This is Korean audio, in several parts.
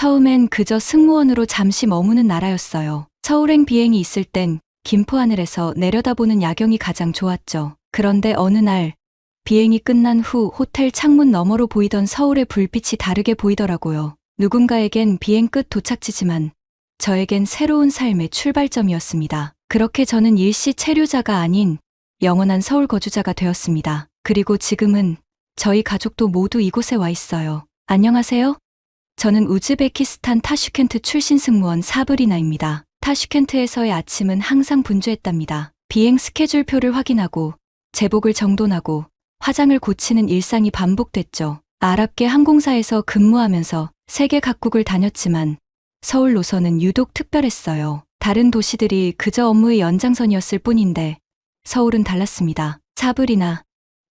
처음엔 그저 승무원으로 잠시 머무는 나라였어요. 서울행 비행이 있을 땐 김포 하늘에서 내려다보는 야경이 가장 좋았죠. 그런데 어느 날 비행이 끝난 후 호텔 창문 너머로 보이던 서울의 불빛이 다르게 보이더라고요. 누군가에겐 비행 끝 도착지지만 저에겐 새로운 삶의 출발점이었습니다. 그렇게 저는 일시 체류자가 아닌 영원한 서울 거주자가 되었습니다. 그리고 지금은 저희 가족도 모두 이곳에 와 있어요. 안녕하세요. 저는 우즈베키스탄 타슈켄트 출신 승무원 사브리나입니다. 타슈켄트에서의 아침은 항상 분주했답니다. 비행 스케줄표를 확인하고 제복을 정돈하고 화장을 고치는 일상이 반복됐죠. 아랍계 항공사에서 근무하면서 세계 각국을 다녔지만 서울 노선은 유독 특별했어요. 다른 도시들이 그저 업무의 연장선이었을 뿐인데 서울은 달랐습니다. 사브리나,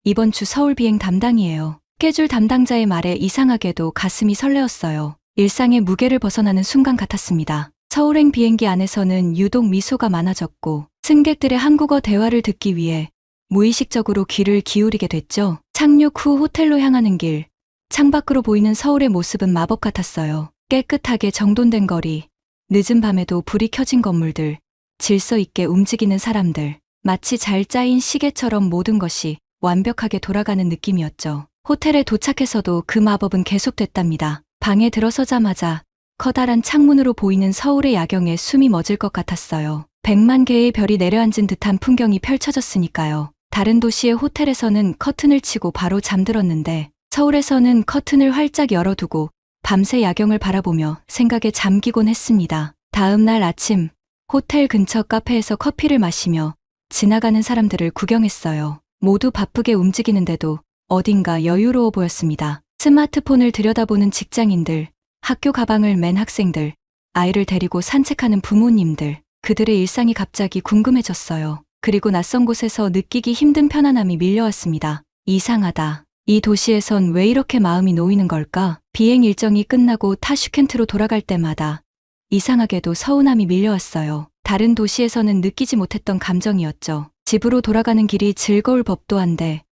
이번 주 서울 비행 담당이에요. 스케줄 담당자의 말에 이상하게도 가슴이 설레었어요. 일상의 무게를 벗어나는 순간 같았습니다. 서울행 비행기 안에서는 유독 미소가 많아졌고 승객들의 한국어 대화를 듣기 위해 무의식적으로 귀를 기울이게 됐죠. 착륙 후 호텔로 향하는 길, 창밖으로 보이는 서울의 모습은 마법 같았어요. 깨끗하게 정돈된 거리, 늦은 밤에도 불이 켜진 건물들, 질서 있게 움직이는 사람들, 마치 잘 짜인 시계처럼 모든 것이 완벽하게 돌아가는 느낌이었죠. 호텔에 도착해서도 그 마법은 계속됐답니다. 방에 들어서자마자 커다란 창문으로 보이는 서울의 야경에 숨이 멎을 것 같았어요. 100만 개의 별이 내려앉은 듯한 풍경이 펼쳐졌으니까요. 다른 도시의 호텔에서는 커튼을 치고 바로 잠들었는데 서울에서는 커튼을 활짝 열어두고 밤새 야경을 바라보며 생각에 잠기곤 했습니다. 다음 날 아침 호텔 근처 카페에서 커피를 마시며 지나가는 사람들을 구경했어요. 모두 바쁘게 움직이는데도 어딘가 여유로워 보였습니다. 스마트폰을 들여다보는 직장인들, 학교 가방을 맨 학생들, 아이를 데리고 산책하는 부모님들, 그들의 일상이 갑자기 궁금해졌어요. 그리고 낯선 곳에서 느끼기 힘든 편안함이 밀려왔습니다. 이상하다. 이 도시에선 왜 이렇게 마음이 놓이는 걸까? 비행 일정이 끝나고 타슈켄트로 돌아갈 때마다 이상하게도 서운함이 밀려왔어요. 다른 도시에서는 느끼지 못했던 감정이었죠. 집으로 돌아가는 길이 즐거울 법도 한데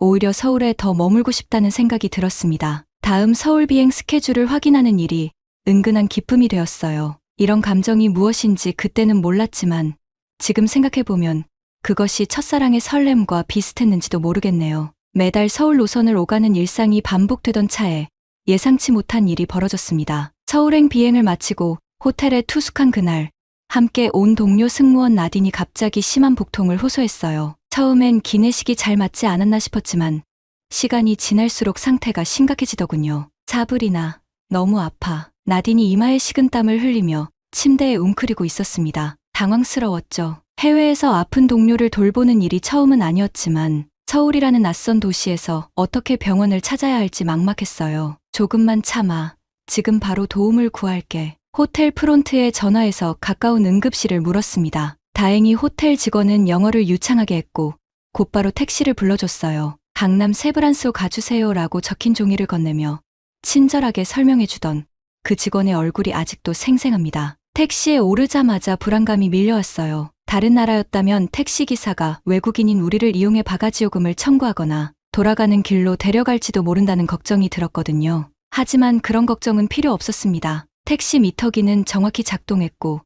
오히려 서울에 더 머물고 싶다는 생각이 들었습니다. 다음 서울 비행 스케줄을 확인하는 일이 은근한 기쁨이 되었어요. 이런 감정이 무엇인지 그때는 몰랐지만 지금 생각해보면 그것이 첫사랑의 설렘과 비슷했는지도 모르겠네요. 매달 서울 노선을 오가는 일상이 반복되던 차에 예상치 못한 일이 벌어졌습니다. 서울행 비행을 마치고 호텔에 투숙한 그날 함께 온 동료 승무원 나딘이 갑자기 심한 복통을 호소했어요. 처음엔 기내식이 잘 맞지 않았나 싶었지만 시간이 지날수록 상태가 심각해지더군요. 사브리나, 너무 아파. 나딘이 이마에 식은땀을 흘리며 침대에 웅크리고 있었습니다. 당황스러웠죠. 해외에서 아픈 동료를 돌보는 일이 처음은 아니었지만 서울이라는 낯선 도시에서 어떻게 병원을 찾아야 할지 막막했어요. 조금만 참아. 지금 바로 도움을 구할게. 호텔 프론트에 전화해서 가까운 응급실을 물었습니다. 다행히 호텔 직원은 영어를 유창하게 했고 곧바로 택시를 불러줬어요. 강남 세브란스로 가주세요라고 적힌 종이를 건네며 친절하게 설명해주던 그 직원의 얼굴이 아직도 생생합니다. 택시에 오르자마자 불안감이 밀려왔어요. 다른 나라였다면 택시기사가 외국인인 우리를 이용해 바가지 요금을 청구하거나 돌아가는 길로 데려갈지도 모른다는 걱정이 들었거든요. 하지만 그런 걱정은 필요 없었습니다. 택시 미터기는 정확히 작동했고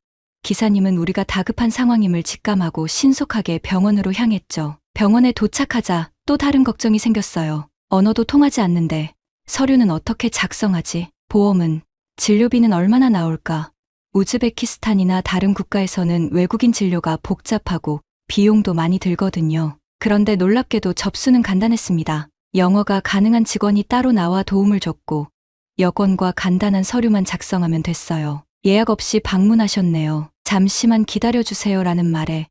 기사님은 우리가 다급한 상황임을 직감하고 신속하게 병원으로 향했죠. 병원에 도착하자 또 다른 걱정이 생겼어요. 언어도 통하지 않는데 서류는 어떻게 작성하지? 보험은? 진료비는 얼마나 나올까? 우즈베키스탄이나 다른 국가에서는 외국인 진료가 복잡하고 비용도 많이 들거든요. 그런데 놀랍게도 접수는 간단했습니다. 영어가 가능한 직원이 따로 나와 도움을 줬고 여권과 간단한 서류만 작성하면 됐어요. 예약 없이 방문하셨네요. 잠시만 기다려주세요 라는 말에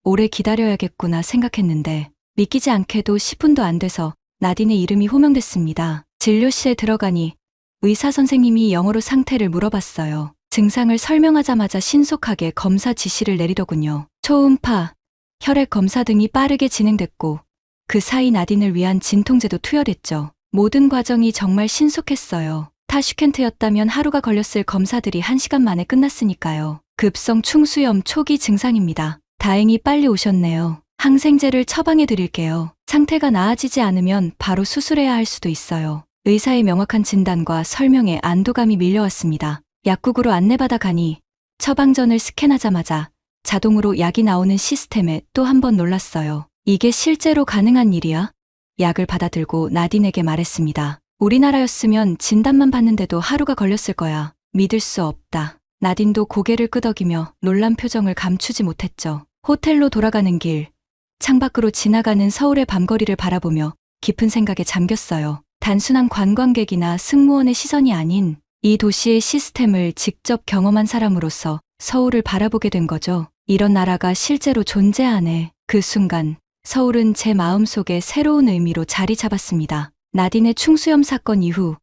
오래 기다려야겠구나 생각했는데 믿기지 않게도 10분도 안 돼서 나딘의 이름이 호명됐습니다. 진료실에 들어가니 의사 선생님이 영어로 상태를 물어봤어요. 증상을 설명하자마자 신속하게 검사 지시를 내리더군요. 초음파, 혈액 검사 등이 빠르게 진행됐고 그 사이 나딘을 위한 진통제도 투여됐죠. 모든 과정이 정말 신속했어요. 타슈켄트였다면 하루가 걸렸을 검사들이 1시간 만에 끝났으니까요. 급성 충수염 초기 증상입니다. 다행히 빨리 오셨네요. 항생제를 처방해 드릴게요. 상태가 나아지지 않으면 바로 수술해야 할 수도 있어요. 의사의 명확한 진단과 설명에 안도감이 밀려왔습니다. 약국으로 안내받아 가니 처방전을 스캔하자마자 자동으로 약이 나오는 시스템에 또 한 번 놀랐어요. 이게 실제로 가능한 일이야? 약을 받아들고 나딘에게 말했습니다. 우리나라였으면 진단만 받는데도 하루가 걸렸을 거야. 믿을 수 없다. 나딘도 고개를 끄덕이며 놀란 표정을 감추지 못했죠. 호텔로 돌아가는 길, 창밖으로 지나가는 서울의 밤거리를 바라보며 깊은 생각에 잠겼어요. 단순한 관광객이나 승무원의 시선이 아닌 이 도시의 시스템을 직접 경험한 사람으로서 서울을 바라보게 된 거죠. 이런 나라가 실제로 존재하네. 그 순간 서울은 제 마음속에 새로운 의미로 자리 잡았습니다. 나딘의 충수염 사건 이후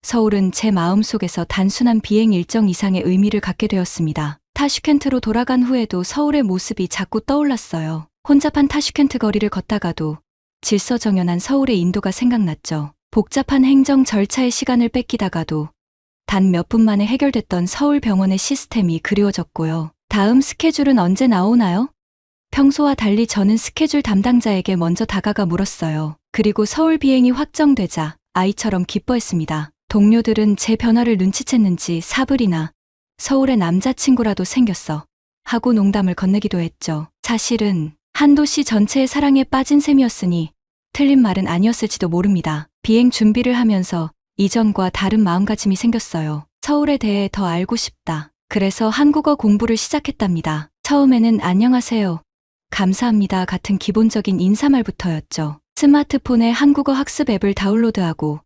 서울은 제 마음속에서 단순한 비행 일정 이상의 의미를 갖게 되었습니다. 타슈켄트로 돌아간 후에도 서울의 모습이 자꾸 떠올랐어요. 혼잡한 타슈켄트 거리를 걷다가도 질서정연한 서울의 인도가 생각났죠. 복잡한 행정 절차의 시간을 뺏기다가도 단 몇 분 만에 해결됐던 서울 병원의 시스템이 그리워졌고요. 다음 스케줄은 언제 나오나요? 평소와 달리 저는 스케줄 담당자에게 먼저 다가가 물었어요. 그리고 서울 비행이 확정되자 아이처럼 기뻐했습니다. 동료들은 제 변화를 눈치챘는지 사불이나 서울의 남자친구라도 생겼어 하고 농담을 건네기도 했죠. 사실은 한 도시 전체의 사랑에 빠진 셈이었으니 틀린 말은 아니었을지도 모릅니다. 비행 준비를 하면서 이전과 다른 마음가짐이 생겼어요. 서울에 대해 더 알고 싶다. 그래서 한국어 공부를 시작했답니다. 처음에는 안녕하세요, 감사합니다 같은 기본적인 인사말부터였죠. 스마트폰에 한국어 학습 앱을 다운로드하고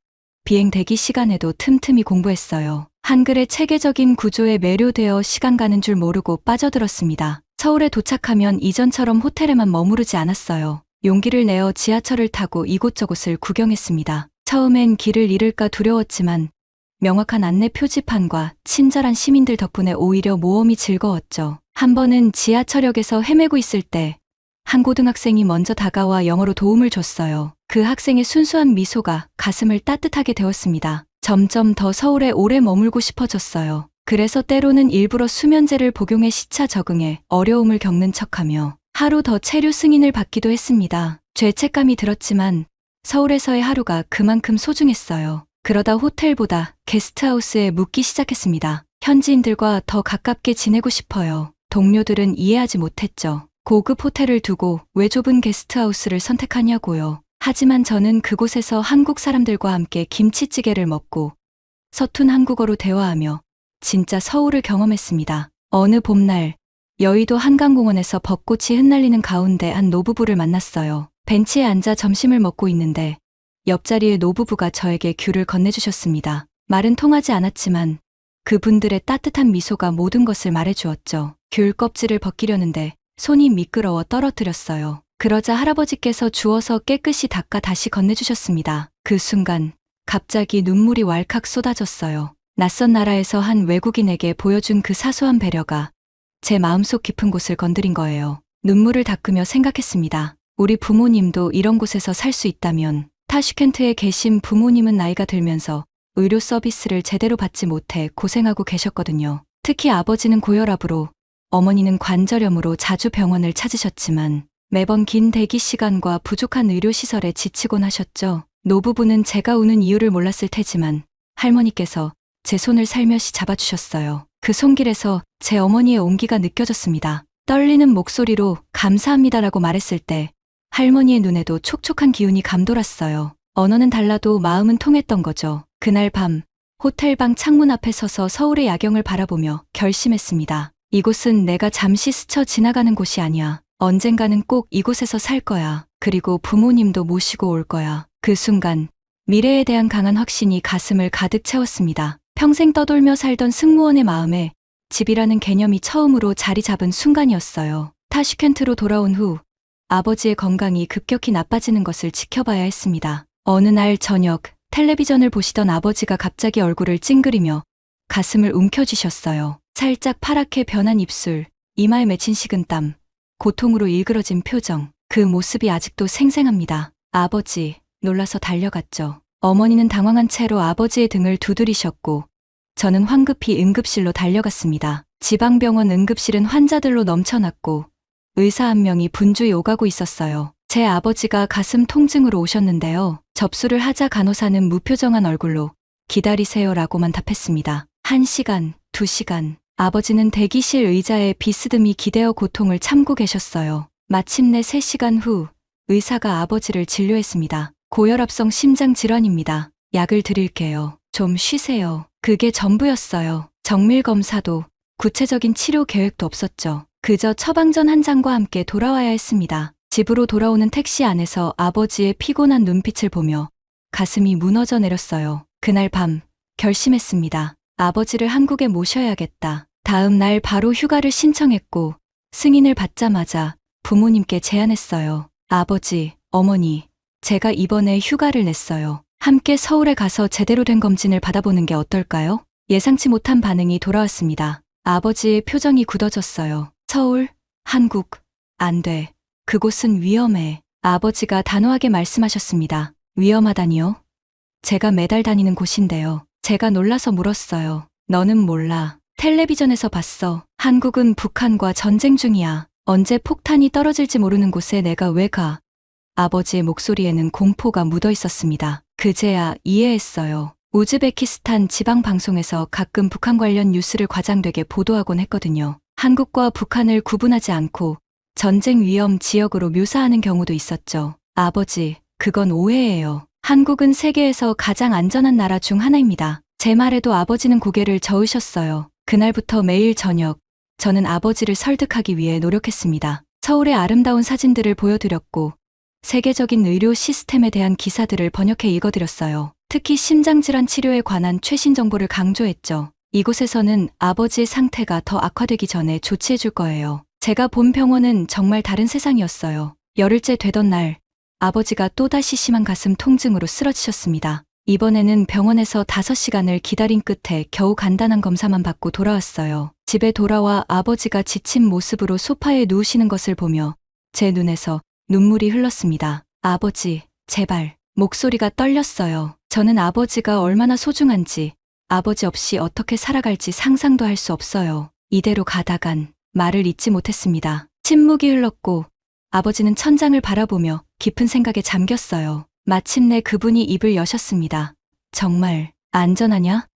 비행 대기 시간에도 틈틈이 공부했어요. 한글의 체계적인 구조에 매료되어 시간 가는 줄 모르고 빠져들었습니다. 서울에 도착하면 이전처럼 호텔에만 머무르지 않았어요. 용기를 내어 지하철을 타고 이곳저곳을 구경했습니다. 처음엔 길을 잃을까 두려웠지만 명확한 안내 표지판과 친절한 시민들 덕분에 오히려 모험이 즐거웠죠. 한 번은 지하철역에서 헤매고 있을 때 한 고등학생이 먼저 다가와 영어로 도움을 줬어요. 그 학생의 순수한 미소가 가슴을 따뜻하게 데웠습니다. 점점 더 서울에 오래 머물고 싶어졌어요. 그래서 때로는 일부러 수면제를 복용해 시차 적응에 어려움을 겪는 척하며 하루 더 체류 승인을 받기도 했습니다. 죄책감이 들었지만 서울에서의 하루가 그만큼 소중했어요. 그러다 호텔보다 게스트하우스에 묵기 시작했습니다. 현지인들과 더 가깝게 지내고 싶어요. 동료들은 이해하지 못했죠. 고급 호텔을 두고 왜 좁은 게스트하우스를 선택하냐고요. 하지만 저는 그곳에서 한국 사람들과 함께 김치찌개를 먹고 서툰 한국어로 대화하며 진짜 서울을 경험했습니다. 어느 봄날 여의도 한강공원에서 벚꽃이 흩날리는 가운데 한 노부부를 만났어요. 벤치에 앉아 점심을 먹고 있는데 옆자리의 노부부가 저에게 귤을 건네주셨습니다. 말은 통하지 않았지만 그분들의 따뜻한 미소가 모든 것을 말해주었죠. 귤 껍질을 벗기려는데 손이 미끄러워 떨어뜨렸어요. 그러자 할아버지께서 주워서 깨끗이 닦아 다시 건네주셨습니다. 그 순간 갑자기 눈물이 왈칵 쏟아졌어요. 낯선 나라에서 한 외국인에게 보여준 그 사소한 배려가 제 마음속 깊은 곳을 건드린 거예요. 눈물을 닦으며 생각했습니다. 우리 부모님도 이런 곳에서 살 수 있다면. 타슈켄트에 계신 부모님은 나이가 들면서 의료 서비스를 제대로 받지 못해 고생하고 계셨거든요. 특히 아버지는 고혈압으로, 어머니는 관절염으로 자주 병원을 찾으셨지만 매번 긴 대기 시간과 부족한 의료시설에 지치곤 하셨죠. 노부부는 제가 우는 이유를 몰랐을 테지만 할머니께서 제 손을 살며시 잡아주셨어요. 그 손길에서 제 어머니의 온기가 느껴졌습니다. 떨리는 목소리로 감사합니다라고 말했을 때 할머니의 눈에도 촉촉한 기운이 감돌았어요. 언어는 달라도 마음은 통했던 거죠. 그날 밤 호텔방 창문 앞에 서서 서울의 야경을 바라보며 결심했습니다. 이곳은 내가 잠시 스쳐 지나가는 곳이 아니야. 언젠가는 꼭 이곳에서 살 거야. 그리고 부모님도 모시고 올 거야. 그 순간 미래에 대한 강한 확신이 가슴을 가득 채웠습니다. 평생 떠돌며 살던 승무원의 마음에 집이라는 개념이 처음으로 자리 잡은 순간이었어요. 타슈켄트로 돌아온 후 아버지의 건강이 급격히 나빠지는 것을 지켜봐야 했습니다. 어느 날 저녁 텔레비전을 보시던 아버지가 갑자기 얼굴을 찡그리며 가슴을 움켜쥐셨어요. 살짝 파랗게 변한 입술, 이마에 맺힌 식은땀, 고통으로 일그러진 표정, 그 모습이 아직도 생생합니다. 아버지, 놀라서 달려갔죠. 어머니는 당황한 채로 아버지의 등을 두드리셨고 저는 황급히 응급실로 달려갔습니다. 지방병원 응급실은 환자들로 넘쳐났고 의사 한 명이 분주히 오가고 있었어요. 제 아버지가 가슴 통증으로 오셨는데요. 접수를 하자 간호사는 무표정한 얼굴로 기다리세요라고만 답했습니다. 1시간, 2시간. 아버지는 대기실 의자에 비스듬히 기대어 고통을 참고 계셨어요. 마침내 3시간 후 의사가 아버지를 진료했습니다. 고혈압성 심장 질환입니다. 약을 드릴게요. 좀 쉬세요. 그게 전부였어요. 정밀 검사도 구체적인 치료 계획도 없었죠. 그저 처방전 한 장과 함께 돌아와야 했습니다. 집으로 돌아오는 택시 안에서 아버지의 피곤한 눈빛을 보며 가슴이 무너져 내렸어요. 그날 밤 결심했습니다. 아버지를 한국에 모셔야겠다. 다음 날 바로 휴가를 신청했고 승인을 받자마자 부모님께 제안했어요. 아버지, 어머니, 제가 이번에 휴가를 냈어요. 함께 서울에 가서 제대로 된 검진을 받아보는 게 어떨까요? 예상치 못한 반응이 돌아왔습니다. 아버지의 표정이 굳어졌어요. 서울, 한국, 안 돼. 그곳은 위험해. 아버지가 단호하게 말씀하셨습니다. 위험하다니요? 제가 매달 다니는 곳인데요. 제가 놀라서 물었어요. 너는 몰라. 텔레비전에서 봤어. 한국은 북한과 전쟁 중이야. 언제 폭탄이 떨어질지 모르는 곳에 내가 왜 가? 아버지의 목소리에는 공포가 묻어 있었습니다. 그제야 이해했어요. 우즈베키스탄 지방 방송에서 가끔 북한 관련 뉴스를 과장되게 보도하곤 했거든요. 한국과 북한을 구분하지 않고 전쟁 위험 지역으로 묘사하는 경우도 있었죠. 아버지, 그건 오해예요. 한국은 세계에서 가장 안전한 나라 중 하나입니다. 제 말에도 아버지는 고개를 저으셨어요. 그날부터 매일 저녁, 저는 아버지를 설득하기 위해 노력했습니다. 서울의 아름다운 사진들을 보여드렸고, 세계적인 의료 시스템에 대한 기사들을 번역해 읽어드렸어요. 특히 심장질환 치료에 관한 최신 정보를 강조했죠. 이곳에서는 아버지의 상태가 더 악화되기 전에 조치해줄 거예요. 제가 본 병원은 정말 다른 세상이었어요. 열흘째 되던 날, 아버지가 또다시 심한 가슴 통증으로 쓰러지셨습니다. 이번에는 병원에서 5시간을 기다린 끝에 겨우 간단한 검사만 받고 돌아왔어요. 집에 돌아와 아버지가 지친 모습으로 소파에 누우시는 것을 보며 제 눈에서 눈물이 흘렀습니다. 아버지, 제발. 목소리가 떨렸어요. 저는 아버지가 얼마나 소중한지, 아버지 없이 어떻게 살아갈지 상상도 할 수 없어요. 이대로 가다간 말을 잇지 못했습니다. 침묵이 흘렀고 아버지는 천장을 바라보며 깊은 생각에 잠겼어요. 마침내 그분이 입을 여셨습니다. 정말 안전하냐?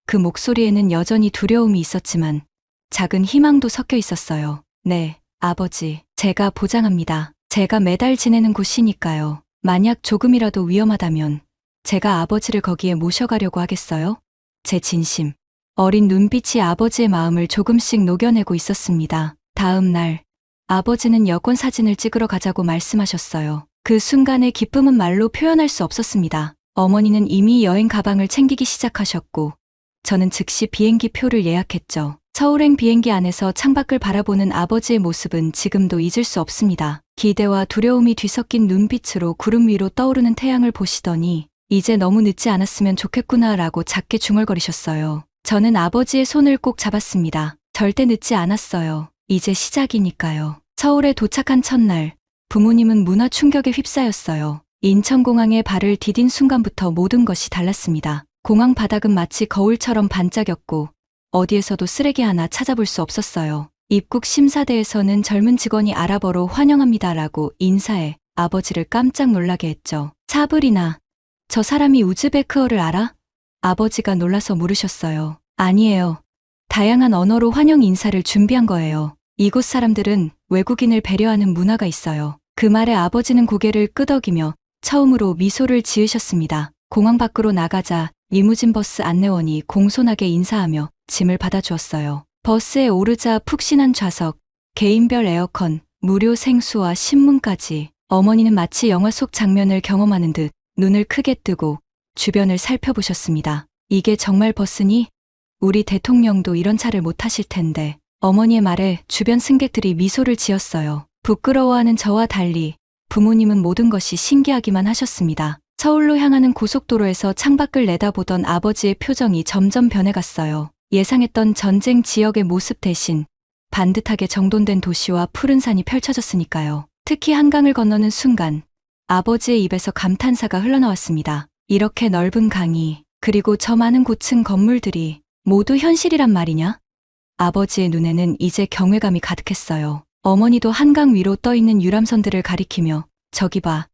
그 목소리에는 여전히 두려움이 있었지만 작은 희망도 섞여 있었어요. 네, 아버지, 제가 보장합니다. 제가 매달 지내는 곳이니까요. 만약 조금이라도 위험하다면 제가 아버지를 거기에 모셔가려고 하겠어요? 제 진심. 어린 눈빛이 아버지의 마음을 조금씩 녹여내고 있었습니다. 다음 날, 아버지는 여권 사진을 찍으러 가자고 말씀하셨어요. 그 순간의 기쁨은 말로 표현할 수 없었습니다. 어머니는 이미 여행 가방을 챙기기 시작하셨고, 저는 즉시 비행기 표를 예약했죠. 서울행 비행기 안에서 창밖을 바라보는 아버지의 모습은 지금도 잊을 수 없습니다. 기대와 두려움이 뒤섞인 눈빛으로 구름 위로 떠오르는 태양을 보시더니 이제 너무 늦지 않았으면 좋겠구나라고 작게 중얼거리셨어요. 저는 아버지의 손을 꼭 잡았습니다. 절대 늦지 않았어요. 이제 시작이니까요. 서울에 도착한 첫날, 부모님은 문화 충격에 휩싸였어요. 인천공항에 발을 디딘 순간부터 모든 것이 달랐습니다. 공항 바닥은 마치 거울처럼 반짝였고 어디에서도 쓰레기 하나 찾아볼 수 없었어요. 입국 심사대에서는 젊은 직원이 아랍어로 환영합니다라고 인사해 아버지를 깜짝 놀라게 했죠. 사브리나, 저 사람이 우즈베크어를 알아? 아버지가 놀라서 물으셨어요. 아니에요. 다양한 언어로 환영 인사를 준비한 거예요. 이곳 사람들은 외국인을 배려하는 문화가 있어요. 그 말에 아버지는 고개를 끄덕이며 처음으로 미소를 지으셨습니다. 공항 밖으로 나가자 리무진 버스 안내원이 공손하게 인사하며 짐을 받아주었어요. 버스에 오르자 푹신한 좌석, 개인별 에어컨, 무료 생수와 신문까지. 어머니는 마치 영화 속 장면을 경험하는 듯 눈을 크게 뜨고 주변을 살펴보셨습니다. 이게 정말 버스니? 우리 대통령도 이런 차를 못 타실 텐데. 어머니의 말에 주변 승객들이 미소를 지었어요. 부끄러워하는 저와 달리 부모님은 모든 것이 신기하기만 하셨습니다. 서울로 향하는 고속도로에서 창밖을 내다보던 아버지의 표정이 점점 변해갔어요. 예상했던 전쟁 지역의 모습 대신 반듯하게 정돈된 도시와 푸른 산이 펼쳐졌으니까요. 특히 한강을 건너는 순간 아버지의 입에서 감탄사가 흘러나왔습니다. 이렇게 넓은 강이, 그리고 저 많은 고층 건물들이 모두 현실이란 말이냐? 아버지의 눈에는 이제 경외감이 가득했어요. 어머니도 한강 위로 떠있는 유람선들을 가리키며 저기 봐.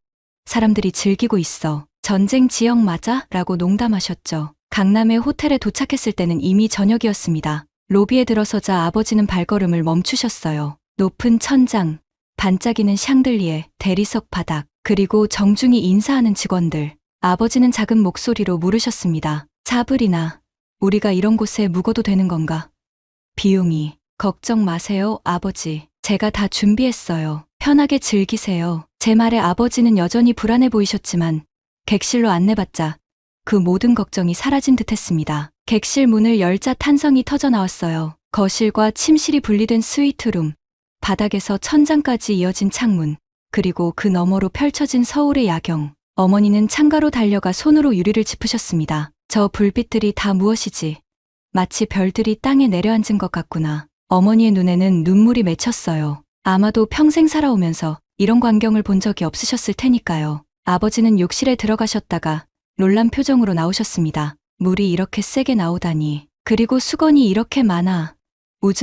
사람들이 즐기고 있어. 전쟁 지역 맞아? 라고 농담하셨죠. 강남의 호텔에 도착했을 때는 이미 저녁이었습니다. 로비에 들어서자 아버지는 발걸음을 멈추셨어요. 높은 천장, 반짝이는 샹들리에, 대리석 바닥, 그리고 정중히 인사하는 직원들. 아버지는 작은 목소리로 물으셨습니다. 사브리나, 우리가 이런 곳에 묵어도 되는 건가? 비용이. 걱정 마세요, 아버지. 제가 다 준비했어요. 편하게 즐기세요. 제 말에 아버지는 여전히 불안해 보이셨지만 객실로 안내받자 그 모든 걱정이 사라진 듯 했습니다. 객실 문을 열자 탄성이 터져 나왔어요. 거실과 침실이 분리된 스위트룸, 바닥에서 천장까지 이어진 창문, 그리고 그 너머로 펼쳐진 서울의 야경. 어머니는 창가로 달려가 손으로 유리를 짚으셨습니다. 저 불빛들이 다 무엇이지? 마치 별들이 땅에 내려앉은 것 같구나. 어머니의 눈에는 눈물이 맺혔어요. 아마도 평생 살아오면서 이런 광경을 본 적이 없으셨을 테니까요. 아버지는 욕실에 들어가셨다가 놀란 표정으로 나오셨습니다. 물이 이렇게 세게 나오다니. 그리고 수건이 이렇게 많아.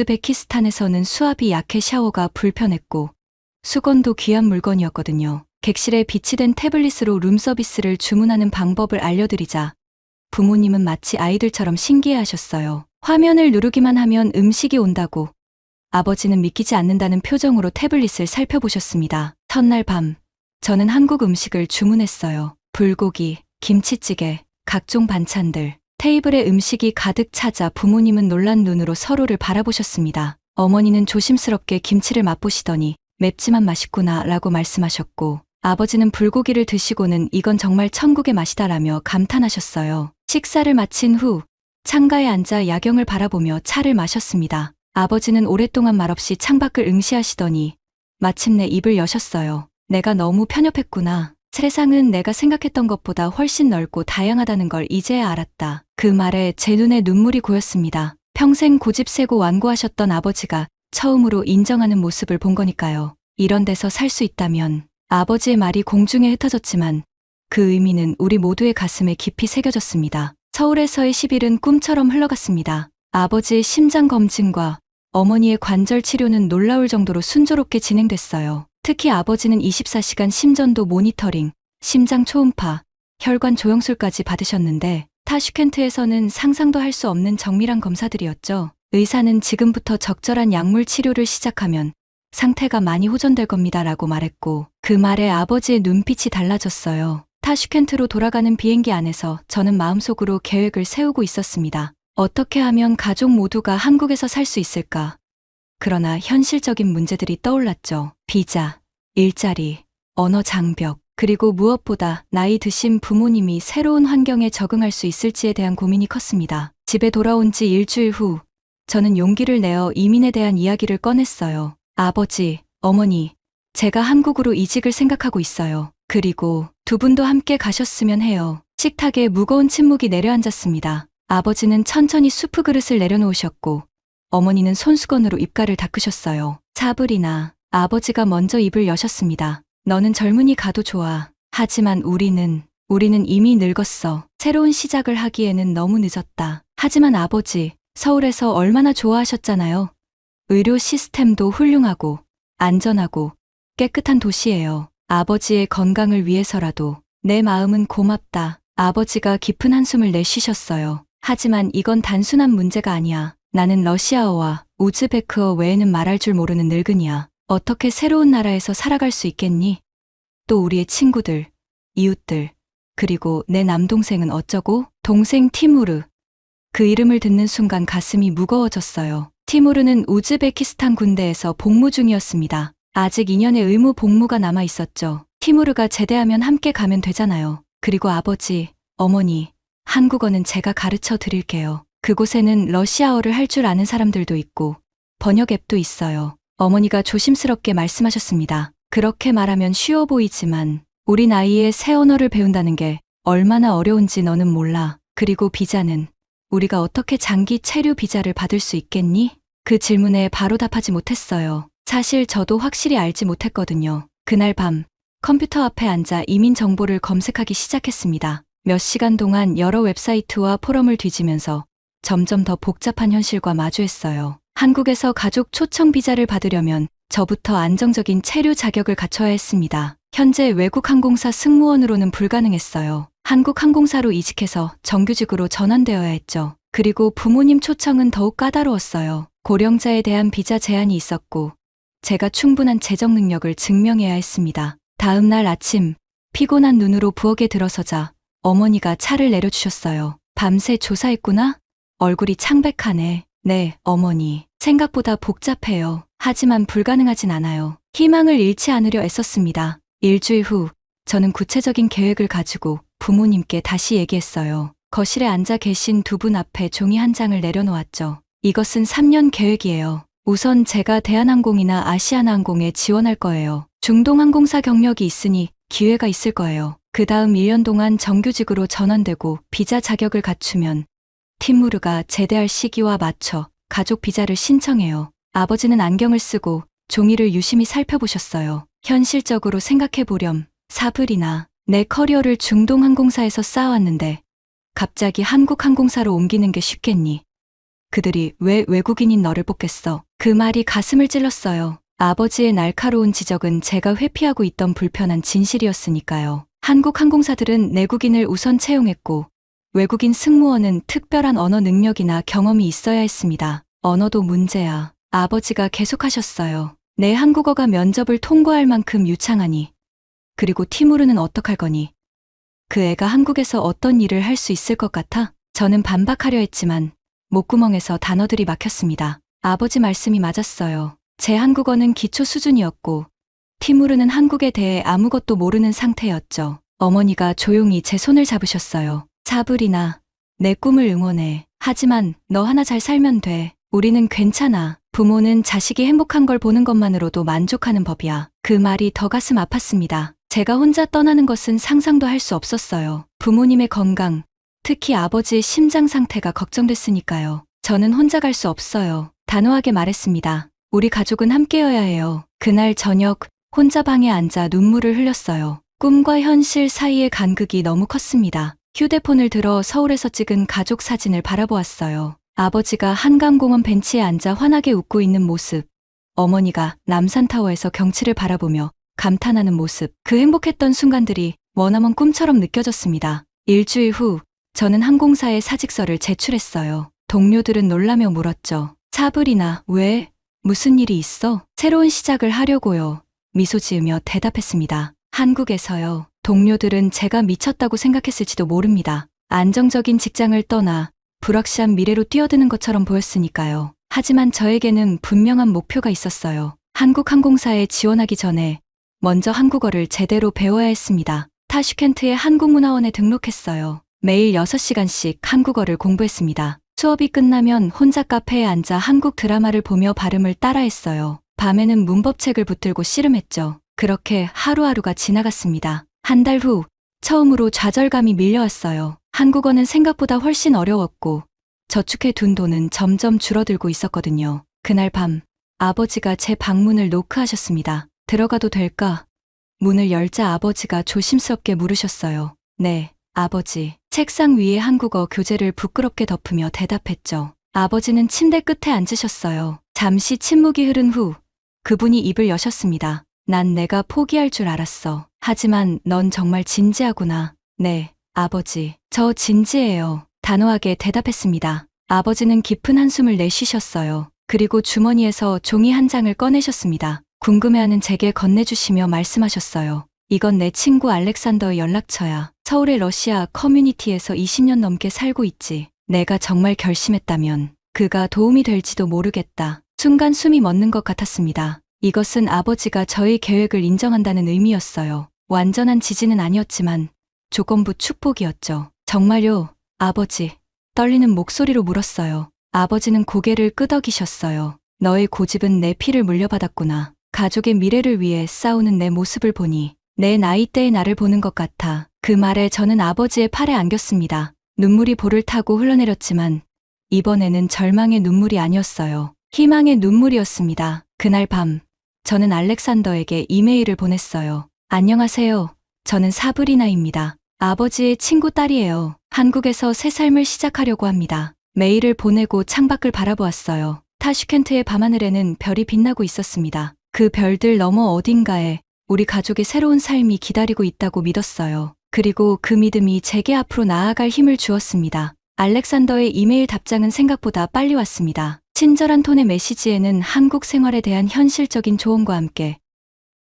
우즈베키스탄에서는 수압이 약해 샤워가 불편했고 수건도 귀한 물건이었거든요. 객실에 비치된 태블릿으로 룸서비스를 주문하는 방법을 알려드리자 부모님은 마치 아이들처럼 신기해하셨어요. 화면을 누르기만 하면 음식이 온다고. 아버지는 믿기지 않는다는 표정으로 태블릿을 살펴보셨습니다. 첫날 밤, 저는 한국 음식을 주문했어요. 불고기, 김치찌개, 각종 반찬들. 테이블에 음식이 가득 차자 부모님은 놀란 눈으로 서로를 바라보셨습니다. 어머니는 조심스럽게 김치를 맛보시더니 맵지만 맛있구나 라고 말씀하셨고, 아버지는 불고기를 드시고는 이건 정말 천국의 맛이다라며 감탄하셨어요. 식사를 마친 후 창가에 앉아 야경을 바라보며 차를 마셨습니다. 아버지는 오랫동안 말없이 창밖을 응시하시더니 마침내 입을 여셨어요. 내가 너무 편협했구나. 세상은 내가 생각했던 것보다 훨씬 넓고 다양하다는 걸 이제야 알았다. 그 말에 제 눈에 눈물이 고였습니다. 평생 고집세고 완고하셨던 아버지가 처음으로 인정하는 모습을 본 거니까요. 이런 데서 살 수 있다면. 아버지의 말이 공중에 흩어졌지만 그 의미는 우리 모두의 가슴에 깊이 새겨졌습니다. 서울에서의 10일은 꿈처럼 흘러갔습니다. 아버지의 심장 검진과 어머니의 관절 치료는 놀라울 정도로 순조롭게 진행됐어요. 특히 아버지는 24시간 심전도 모니터링, 심장 초음파, 혈관 조영술까지 받으셨는데 타슈켄트에서는 상상도 할 수 없는 정밀한 검사들이었죠. 의사는 지금부터 적절한 약물 치료를 시작하면 상태가 많이 호전될 겁니다 라고 말했고, 그 말에 아버지의 눈빛이 달라졌어요. 타슈켄트로 돌아가는 비행기 안에서 저는 마음속으로 계획을 세우고 있었습니다. 어떻게 하면 가족 모두가 한국에서 살 수 있을까? 그러나 현실적인 문제들이 떠올랐죠. 비자, 일자리, 언어 장벽, 그리고 무엇보다 나이 드신 부모님이 새로운 환경에 적응할 수 있을지에 대한 고민이 컸습니다. 집에 돌아온 지 일주일 후 저는 용기를 내어 이민에 대한 이야기를 꺼냈어요. 아버지, 어머니, 제가 한국으로 이직을 생각하고 있어요. 그리고 두 분도 함께 가셨으면 해요. 식탁에 무거운 침묵이 내려앉았습니다. 아버지는 천천히 수프 그릇을 내려놓으셨고 어머니는 손수건으로 입가를 닦으셨어요. 사브리나, 아버지가 먼저 입을 여셨습니다. 너는 젊은이 가도 좋아. 하지만 우리는 이미 늙었어. 새로운 시작을 하기에는 너무 늦었다. 하지만 아버지, 서울에서 얼마나 좋아하셨잖아요. 의료 시스템도 훌륭하고 안전하고 깨끗한 도시예요. 아버지의 건강을 위해서라도 내 마음은 고맙다. 아버지가 깊은 한숨을 내쉬셨어요. 하지만 이건 단순한 문제가 아니야. 나는 러시아어와 우즈베크어 외에는 말할 줄 모르는 늙은이야. 어떻게 새로운 나라에서 살아갈 수 있겠니? 또 우리의 친구들, 이웃들, 그리고 내 남동생은 어쩌고? 동생 티무르. 그 이름을 듣는 순간 가슴이 무거워졌어요. 티무르는 우즈베키스탄 군대에서 복무 중이었습니다. 아직 2년의 의무 복무가 남아 있었죠. 티무르가 제대하면 함께 가면 되잖아요. 그리고 아버지, 어머니, 한국어는 제가 가르쳐 드릴게요. 그곳에는 러시아어를 할 줄 아는 사람들도 있고 번역 앱도 있어요. 어머니가 조심스럽게 말씀하셨습니다. 그렇게 말하면 쉬워 보이지만 우리 나이에 새 언어를 배운다는 게 얼마나 어려운지 너는 몰라. 그리고 비자는 우리가 어떻게 장기 체류 비자를 받을 수 있겠니? 그 질문에 바로 답하지 못했어요. 사실 저도 확실히 알지 못했거든요. 그날 밤 컴퓨터 앞에 앉아 이민 정보를 검색하기 시작했습니다. 몇 시간 동안 여러 웹사이트와 포럼을 뒤지면서 점점 더 복잡한 현실과 마주했어요. 한국에서 가족 초청 비자를 받으려면 저부터 안정적인 체류 자격을 갖춰야 했습니다. 현재 외국 항공사 승무원으로는 불가능했어요. 한국 항공사로 이직해서 정규직으로 전환되어야 했죠. 그리고 부모님 초청은 더욱 까다로웠어요. 고령자에 대한 비자 제한이 있었고 제가 충분한 재정 능력을 증명해야 했습니다. 다음 날 아침 피곤한 눈으로 부엌에 들어서자 어머니가 차를 내려주셨어요. 밤새 조사했구나? 얼굴이 창백하네. 네, 어머니. 생각보다 복잡해요. 하지만 불가능하진 않아요. 희망을 잃지 않으려 애썼습니다. 일주일 후 저는 구체적인 계획을 가지고 부모님께 다시 얘기했어요. 거실에 앉아 계신 두 분 앞에 종이 한 장을 내려놓았죠. 이것은 3년 계획이에요. 우선 제가 대한항공이나 아시아나항공에 지원할 거예요. 중동항공사 경력이 있으니 기회가 있을 거예요. 그 다음 1년 동안 정규직으로 전환되고 비자 자격을 갖추면 팀무르가 제대할 시기와 맞춰 가족 비자를 신청해요. 아버지는 안경을 쓰고 종이를 유심히 살펴보셨어요. 현실적으로 생각해보렴. 사브리나, 내 커리어를 중동항공사에서 쌓아왔는데 갑자기 한국항공사로 옮기는 게 쉽겠니? 그들이 왜 외국인인 너를 뽑겠어? 그 말이 가슴을 찔렀어요. 아버지의 날카로운 지적은 제가 회피하고 있던 불편한 진실이었으니까요. 한국 항공사들은 내국인을 우선 채용했고 외국인 승무원은 특별한 언어 능력이나 경험이 있어야 했습니다. 언어도 문제야. 아버지가 계속하셨어요. 내 한국어가 면접을 통과할 만큼 유창하니. 그리고 티무르는 어떡할 거니? 그 애가 한국에서 어떤 일을 할 수 있을 것 같아? 저는 반박하려 했지만 목구멍에서 단어들이 막혔습니다. 아버지 말씀이 맞았어요. 제 한국어는 기초 수준이었고 티무르는 한국에 대해 아무것도 모르는 상태였죠. 어머니가 조용히 제 손을 잡으셨어요. 사브리나, 내 꿈을 응원해. 하지만 너 하나 잘 살면 돼. 우리는 괜찮아. 부모는 자식이 행복한 걸 보는 것만으로도 만족하는 법이야. 그 말이 더 가슴 아팠습니다. 제가 혼자 떠나는 것은 상상도 할 수 없었어요. 부모님의 건강, 특히 아버지의 심장 상태가 걱정됐으니까요. 저는 혼자 갈 수 없어요. 단호하게 말했습니다. 우리 가족은 함께여야 해요. 그날 저녁 혼자 방에 앉아 눈물을 흘렸어요. 꿈과 현실 사이의 간극이 너무 컸습니다. 휴대폰을 들어 서울에서 찍은 가족 사진을 바라보았어요. 아버지가 한강공원 벤치에 앉아 환하게 웃고 있는 모습, 어머니가 남산타워에서 경치를 바라보며 감탄하는 모습, 그 행복했던 순간들이 머나먼 꿈처럼 느껴졌습니다. 일주일 후 저는 항공사에 사직서를 제출했어요. 동료들은 놀라며 물었죠. 사브리나, 왜? 무슨 일이 있어? 새로운 시작을 하려고요. 미소 지으며 대답했습니다. 한국에서요. 동료들은 제가 미쳤다고 생각했을지도 모릅니다. 안정적인 직장을 떠나 불확실한 미래로 뛰어드는 것처럼 보였으니까요. 하지만 저에게는 분명한 목표가 있었어요. 한국 항공사에 지원하기 전에 먼저 한국어를 제대로 배워야 했습니다. 타슈켄트의 한국문화원에 등록했어요. 매일 6시간씩 한국어를 공부했습니다. 수업이 끝나면 혼자 카페에 앉아 한국 드라마를 보며 발음을 따라했어요. 밤에는 문법책을 붙들고 씨름했죠. 그렇게 하루하루가 지나갔습니다. 한 달 후 처음으로 좌절감이 밀려왔어요. 한국어는 생각보다 훨씬 어려웠고 저축해 둔 돈은 점점 줄어들고 있었거든요. 그날 밤 아버지가 제 방문을 노크하셨습니다. 들어가도 될까? 문을 열자 아버지가 조심스럽게 물으셨어요. 네, 아버지. 책상 위에 한국어 교재를 부끄럽게 덮으며 대답했죠. 아버지는 침대 끝에 앉으셨어요. 잠시 침묵이 흐른 후 그분이 입을 여셨습니다. 난 내가 포기할 줄 알았어. 하지만 넌 정말 진지하구나. 네, 아버지. 저 진지해요. 단호하게 대답했습니다. 아버지는 깊은 한숨을 내쉬셨어요. 그리고 주머니에서 종이 한 장을 꺼내셨습니다. 궁금해하는 제게 건네주시며 말씀하셨어요. 이건 내 친구 알렉산더의 연락처야. 서울의 러시아 커뮤니티에서 20년 넘게 살고 있지. 내가 정말 결심했다면 그가 도움이 될지도 모르겠다. 순간 숨이 멎는 것 같았습니다. 이것은 아버지가 저의 계획을 인정한다는 의미였어요. 완전한 지지는 아니었지만 조건부 축복이었죠. 정말요, 아버지? 떨리는 목소리로 물었어요. 아버지는 고개를 끄덕이셨어요. 너의 고집은 내 피를 물려받았구나. 가족의 미래를 위해 싸우는 내 모습을 보니 내 나이대의 나를 보는 것 같아. 그 말에 저는 아버지의 팔에 안겼습니다. 눈물이 볼을 타고 흘러내렸지만 이번에는 절망의 눈물이 아니었어요. 희망의 눈물이었습니다. 그날 밤 저는 알렉산더에게 이메일을 보냈어요. 안녕하세요. 저는 사브리나입니다. 아버지의 친구 딸이에요. 한국에서 새 삶을 시작하려고 합니다. 메일을 보내고 창밖을 바라보았어요. 타슈켄트의 밤하늘에는 별이 빛나고 있었습니다. 그 별들 너머 어딘가에 우리 가족의 새로운 삶이 기다리고 있다고 믿었어요. 그리고 그 믿음이 제게 앞으로 나아갈 힘을 주었습니다. 알렉산더의 이메일 답장은 생각보다 빨리 왔습니다. 친절한 톤의 메시지에는 한국 생활에 대한 현실적인 조언과 함께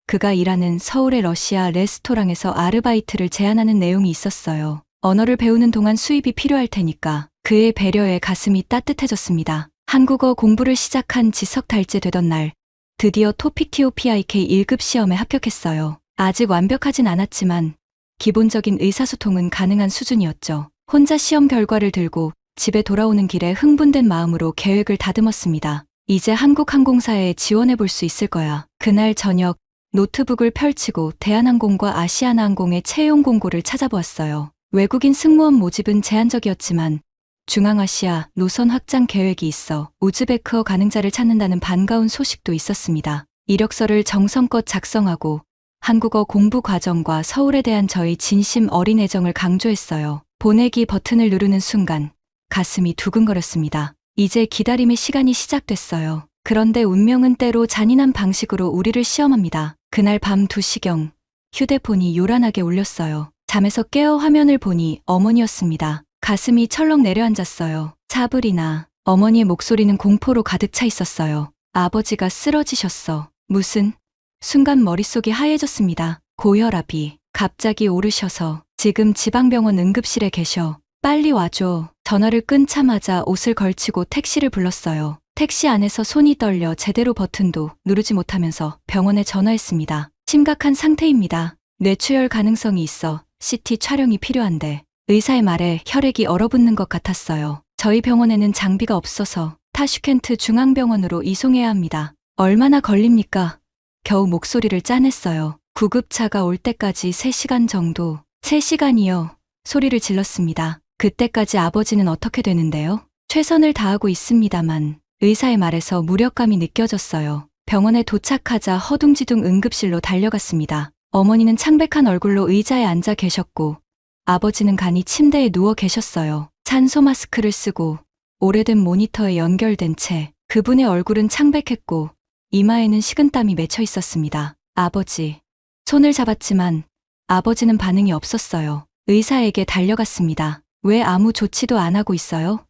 그가 일하는 서울의 러시아 레스토랑에서 아르바이트를 제안하는 내용이 있었어요. 언어를 배우는 동안 수입이 필요할 테니까 그의 배려에 가슴이 따뜻해졌습니다. 한국어 공부를 시작한 지 석 달째 되던 날, 드디어 토픽 TOPIK 1급 시험에 합격했어요. 아직 완벽하진 않았지만 기본적인 의사소통은 가능한 수준이었죠. 혼자 시험 결과를 들고 집에 돌아오는 길에 흥분된 마음으로 계획을 다듬었습니다. 이제 한국항공사에 지원해 볼 수 있을 거야. 그날 저녁 노트북을 펼치고 대한항공과 아시아나항공의 채용 공고를 찾아보았어요. 외국인 승무원 모집은 제한적이었지만 중앙아시아 노선 확장 계획이 있어 우즈베크어 가능자를 찾는다는 반가운 소식도 있었습니다. 이력서를 정성껏 작성하고 한국어 공부 과정과 서울에 대한 저의 진심 어린 애정을 강조했어요. 보내기 버튼을 누르는 순간 가슴이 두근거렸습니다. 이제 기다림의 시간이 시작됐어요. 그런데 운명은 때로 잔인한 방식으로 우리를 시험합니다. 그날 밤 2시경 휴대폰이 요란하게 울렸어요. 잠에서 깨어 화면을 보니 어머니였습니다. 가슴이 철렁 내려앉았어요. 사불이나 어머니의 목소리는 공포로 가득 차 있었어요. 아버지가 쓰러지셨어. 무슨? 순간 머릿속이 하얘졌습니다. 고혈압이 갑자기 오르셔서 지금 지방병원 응급실에 계셔. 빨리 와줘. 전화를 끊자마자 옷을 걸치고 택시를 불렀어요. 택시 안에서 손이 떨려 제대로 버튼도 누르지 못하면서 병원에 전화했습니다. 심각한 상태입니다. 뇌출혈 가능성이 있어 CT 촬영이 필요한데 의사의 말에 혈액이 얼어붙는 것 같았어요. 저희 병원에는 장비가 없어서 타슈켄트 중앙병원으로 이송해야 합니다. 얼마나 걸립니까? 겨우 목소리를 짜냈어요. 구급차가 올 때까지 3시간 정도. 3시간이요. 소리를 질렀습니다. 그때까지 아버지는 어떻게 되는데요? 최선을 다하고 있습니다만 의사의 말에서 무력감이 느껴졌어요. 병원에 도착하자 허둥지둥 응급실로 달려갔습니다. 어머니는 창백한 얼굴로 의자에 앉아 계셨고 아버지는 간이 침대에 누워 계셨어요. 산소 마스크를 쓰고 오래된 모니터에 연결된 채 그분의 얼굴은 창백했고 이마에는 식은땀이 맺혀 있었습니다. 아버지. 손을 잡았지만 아버지는 반응이 없었어요. 의사에게 달려갔습니다. 왜 아무 조치도 안 하고 있어요?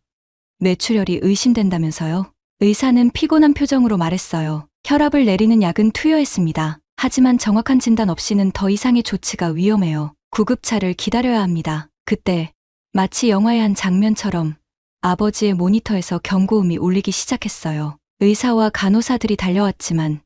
뇌출혈이 의심된다면서요? 의사는 피곤한 표정으로 말했어요. 혈압을 내리는 약은 투여했습니다. 하지만 정확한 진단 없이는 더 이상의 조치가 위험해요. 구급차를 기다려야 합니다. 그때 마치 영화의 한 장면처럼 아버지의 모니터에서 경고음이 울리기 시작했어요. 의사와 간호사들이 달려왔지만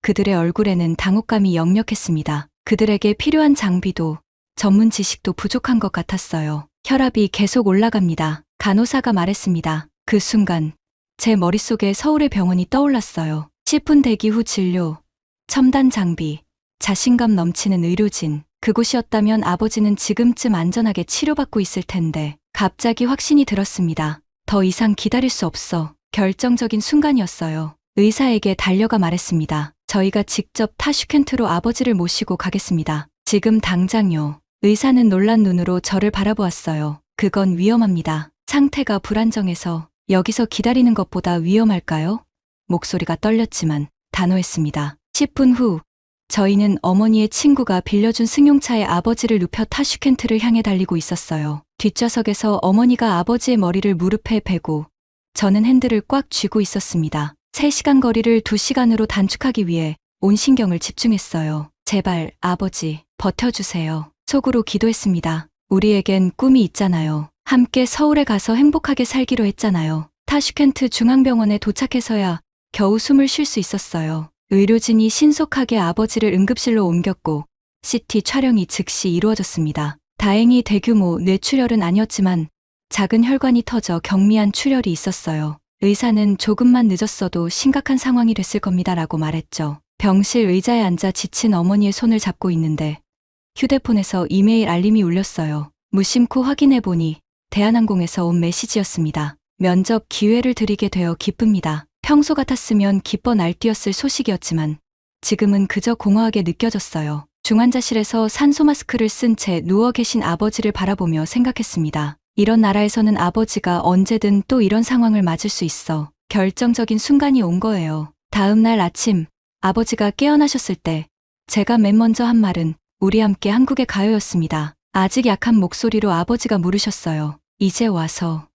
그들의 얼굴에는 당혹감이 역력했습니다. 그들에게 필요한 장비도 전문 지식도 부족한 것 같았어요. 혈압이 계속 올라갑니다. 간호사가 말했습니다. 그 순간 제 머릿속에 서울의 병원이 떠올랐어요. 10분 대기 후 진료, 첨단 장비, 자신감 넘치는 의료진. 그곳이었다면 아버지는 지금쯤 안전하게 치료받고 있을 텐데 갑자기 확신이 들었습니다. 더 이상 기다릴 수 없어. 결정적인 순간이었어요. 의사에게 달려가 말했습니다. 저희가 직접 타슈켄트로 아버지를 모시고 가겠습니다. 지금 당장요. 의사는 놀란 눈으로 저를 바라보았어요. 그건 위험합니다. 상태가 불안정해서 여기서 기다리는 것보다 위험할까요? 목소리가 떨렸지만 단호했습니다. 10분 후 저희는 어머니의 친구가 빌려준 승용차에 아버지를 눕혀 타슈켄트를 향해 달리고 있었어요. 뒷좌석에서 어머니가 아버지의 머리를 무릎에 베고 저는 핸들을 꽉 쥐고 있었습니다. 3시간 거리를 2시간으로 단축하기 위해 온 신경을 집중했어요. 제발 아버지 버텨주세요. 속으로 기도했습니다. 우리에겐 꿈이 있잖아요. 함께 서울에 가서 행복하게 살기로 했잖아요. 타슈켄트 중앙병원에 도착해서야 겨우 숨을 쉴 수 있었어요. 의료진이 신속하게 아버지를 응급실로 옮겼고 CT 촬영이 즉시 이루어졌습니다. 다행히 대규모 뇌출혈은 아니었지만 작은 혈관이 터져 경미한 출혈이 있었어요. 의사는 조금만 늦었어도 심각한 상황이 됐을 겁니다라고 말했죠. 병실 의자에 앉아 지친 어머니의 손을 잡고 있는데 휴대폰에서 이메일 알림이 울렸어요. 무심코 확인해보니 대한항공에서 온 메시지였습니다. 면접 기회를 드리게 되어 기쁩니다. 평소 같았으면 기뻐 날뛰었을 소식이었지만 지금은 그저 공허하게 느껴졌어요. 중환자실에서 산소 마스크를 쓴 채 누워 계신 아버지를 바라보며 생각했습니다. 이런 나라에서는 아버지가 언제든 또 이런 상황을 맞을 수 있어. 결정적인 순간이 온 거예요. 다음 날 아침 아버지가 깨어나셨을 때 제가 맨 먼저 한 말은 우리 함께 한국에 가요였습니다. 아직 약한 목소리로 아버지가 물으셨어요. 이제 와서.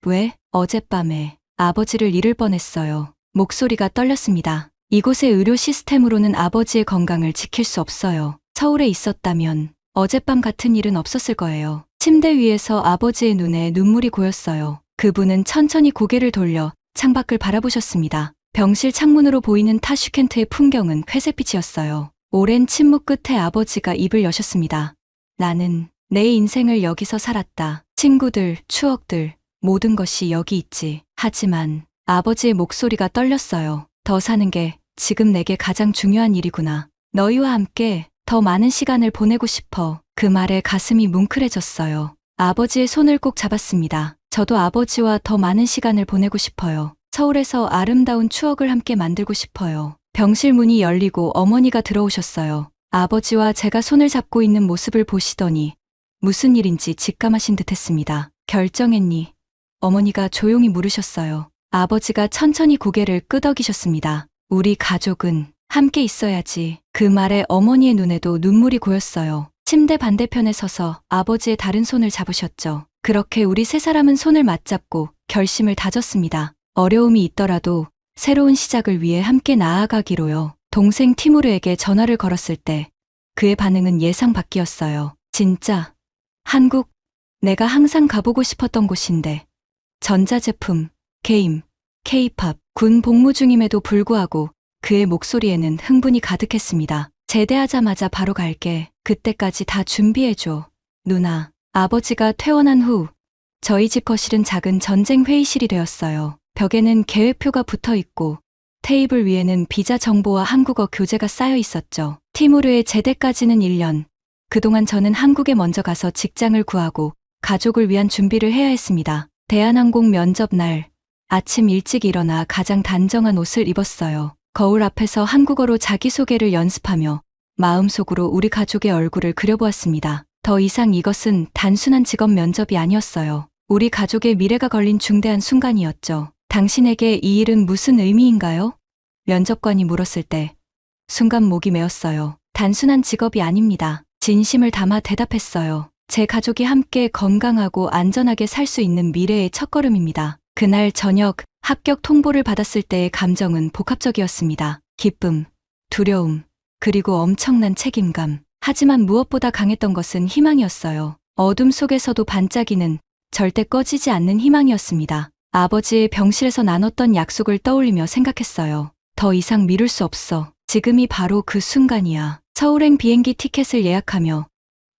왜? 어젯밤에 아버지를 잃을 뻔했어요. 목소리가 떨렸습니다. 이곳의 의료 시스템으로는 아버지의 건강을 지킬 수 없어요. 서울에 있었다면 어젯밤 같은 일은 없었을 거예요. 침대 위에서 아버지의 눈에 눈물이 고였어요. 그분은 천천히 고개를 돌려 창밖을 바라보셨습니다. 병실 창문으로 보이는 타슈켄트의 풍경은 회색빛이었어요. 오랜 침묵 끝에 아버지가 입을 여셨습니다. 나는 내 인생을 여기서 살았다. 친구들, 추억들, 모든 것이 여기 있지. 하지만 아버지의 목소리가 떨렸어요. 더 사는 게 지금 내게 가장 중요한 일이구나. 너희와 함께 더 많은 시간을 보내고 싶어. 그 말에 가슴이 뭉클해졌어요. 아버지의 손을 꼭 잡았습니다. 저도 아버지와 더 많은 시간을 보내고 싶어요. 서울에서 아름다운 추억을 함께 만들고 싶어요. 병실 문이 열리고 어머니가 들어오셨어요. 아버지와 제가 손을 잡고 있는 모습을 보시더니 무슨 일인지 직감하신 듯 했습니다. 결정했니? 어머니가 조용히 물으셨어요. 아버지가 천천히 고개를 끄덕이셨습니다. 우리 가족은 함께 있어야지. 그 말에 어머니의 눈에도 눈물이 고였어요. 침대 반대편에 서서 아버지의 다른 손을 잡으셨죠. 그렇게 우리 세 사람은 손을 맞잡고 결심을 다졌습니다. 어려움이 있더라도 새로운 시작을 위해 함께 나아가기로요. 동생 티무르에게 전화를 걸었을 때 그의 반응은 예상 밖이었어요. 진짜? 한국? 내가 항상 가보고 싶었던 곳인데. 전자제품, 게임, 케이팝, 군 복무 중임에도 불구하고 그의 목소리에는 흥분이 가득했습니다. 제대하자마자 바로 갈게. 그때까지 다 준비해줘. 누나. 아버지가 퇴원한 후 저희 집 거실은 작은 전쟁 회의실이 되었어요. 벽에는 계획표가 붙어 있고 테이블 위에는 비자 정보와 한국어 교재가 쌓여 있었죠. 티무르의 제대까지는 1년. 그동안 저는 한국에 먼저 가서 직장을 구하고 가족을 위한 준비를 해야 했습니다. 대한항공 면접 날 아침 일찍 일어나 가장 단정한 옷을 입었어요. 거울 앞에서 한국어로 자기소개를 연습하며 마음속으로 우리 가족의 얼굴을 그려보았습니다. 더 이상 이것은 단순한 직업 면접이 아니었어요. 우리 가족의 미래가 걸린 중대한 순간이었죠. 당신에게 이 일은 무슨 의미인가요? 면접관이 물었을 때 순간 목이 메었어요. 단순한 직업이 아닙니다. 진심을 담아 대답했어요. 제 가족이 함께 건강하고 안전하게 살 수 있는 미래의 첫걸음입니다. 그날 저녁 합격 통보를 받았을 때의 감정은 복합적이었습니다. 기쁨, 두려움, 그리고 엄청난 책임감. 하지만 무엇보다 강했던 것은 희망이었어요. 어둠 속에서도 반짝이는 절대 꺼지지 않는 희망이었습니다. 아버지의 병실에서 나눴던 약속을 떠올리며 생각했어요. 더 이상 미룰 수 없어. 지금이 바로 그 순간이야. 서울행 비행기 티켓을 예약하며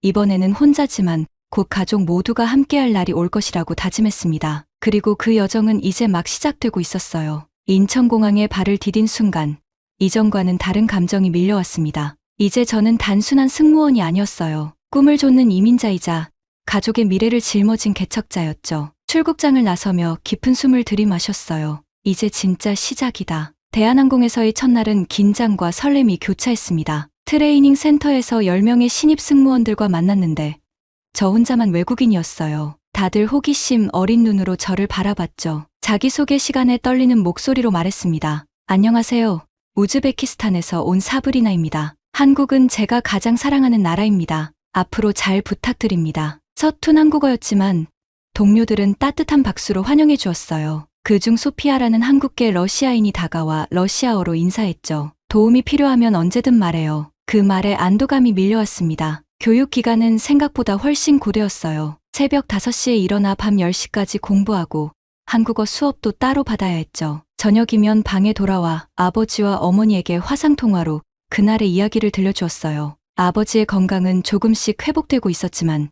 이번에는 혼자지만 곧 가족 모두가 함께할 날이 올 것이라고 다짐했습니다. 그리고 그 여정은 이제 막 시작되고 있었어요. 인천공항에 발을 디딘 순간 이전과는 다른 감정이 밀려왔습니다. 이제 저는 단순한 승무원이 아니었어요. 꿈을 좇는 이민자이자 가족의 미래를 짊어진 개척자였죠. 출국장을 나서며 깊은 숨을 들이마셨어요. 이제 진짜 시작이다. 대한항공에서의 첫날은 긴장과 설렘이 교차했습니다. 트레이닝 센터에서 10명의 신입 승무원들과 만났는데 저 혼자만 외국인이었어요. 다들 호기심 어린 눈으로 저를 바라봤죠. 자기소개 시간에 떨리는 목소리로 말했습니다. 안녕하세요. 우즈베키스탄에서 온 사브리나입니다. 한국은 제가 가장 사랑하는 나라입니다. 앞으로 잘 부탁드립니다. 서툰 한국어였지만 동료들은 따뜻한 박수로 환영해 주었어요. 그중 소피아라는 한국계 러시아인이 다가와 러시아어로 인사했죠. 도움이 필요하면 언제든 말해요. 그 말에 안도감이 밀려왔습니다. 교육기간은 생각보다 훨씬 고되었어요. 새벽 5시에 일어나 밤 10시까지 공부하고 한국어 수업도 따로 받아야 했죠. 저녁이면 방에 돌아와 아버지와 어머니에게 화상통화로 그날의 이야기를 들려주었어요. 아버지의 건강은 조금씩 회복되고 있었지만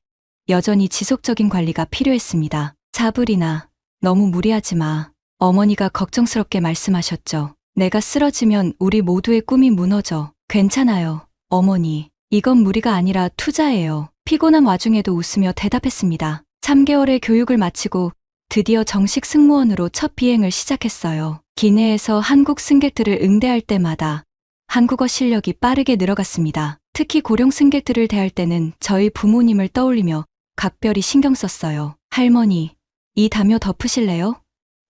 여전히 지속적인 관리가 필요했습니다. 사브리나, 너무 무리하지 마. 어머니가 걱정스럽게 말씀하셨죠. 내가 쓰러지면 우리 모두의 꿈이 무너져. 괜찮아요, 어머니. 이건 무리가 아니라 투자예요. 피곤한 와중에도 웃으며 대답했습니다. 3개월의 교육을 마치고 드디어 정식 승무원으로 첫 비행을 시작했어요. 기내에서 한국 승객들을 응대할 때마다 한국어 실력이 빠르게 늘어갔습니다. 특히 고령 승객들을 대할 때는 저희 부모님을 떠올리며 각별히 신경 썼어요. 할머니, 이 담요 덮으실래요?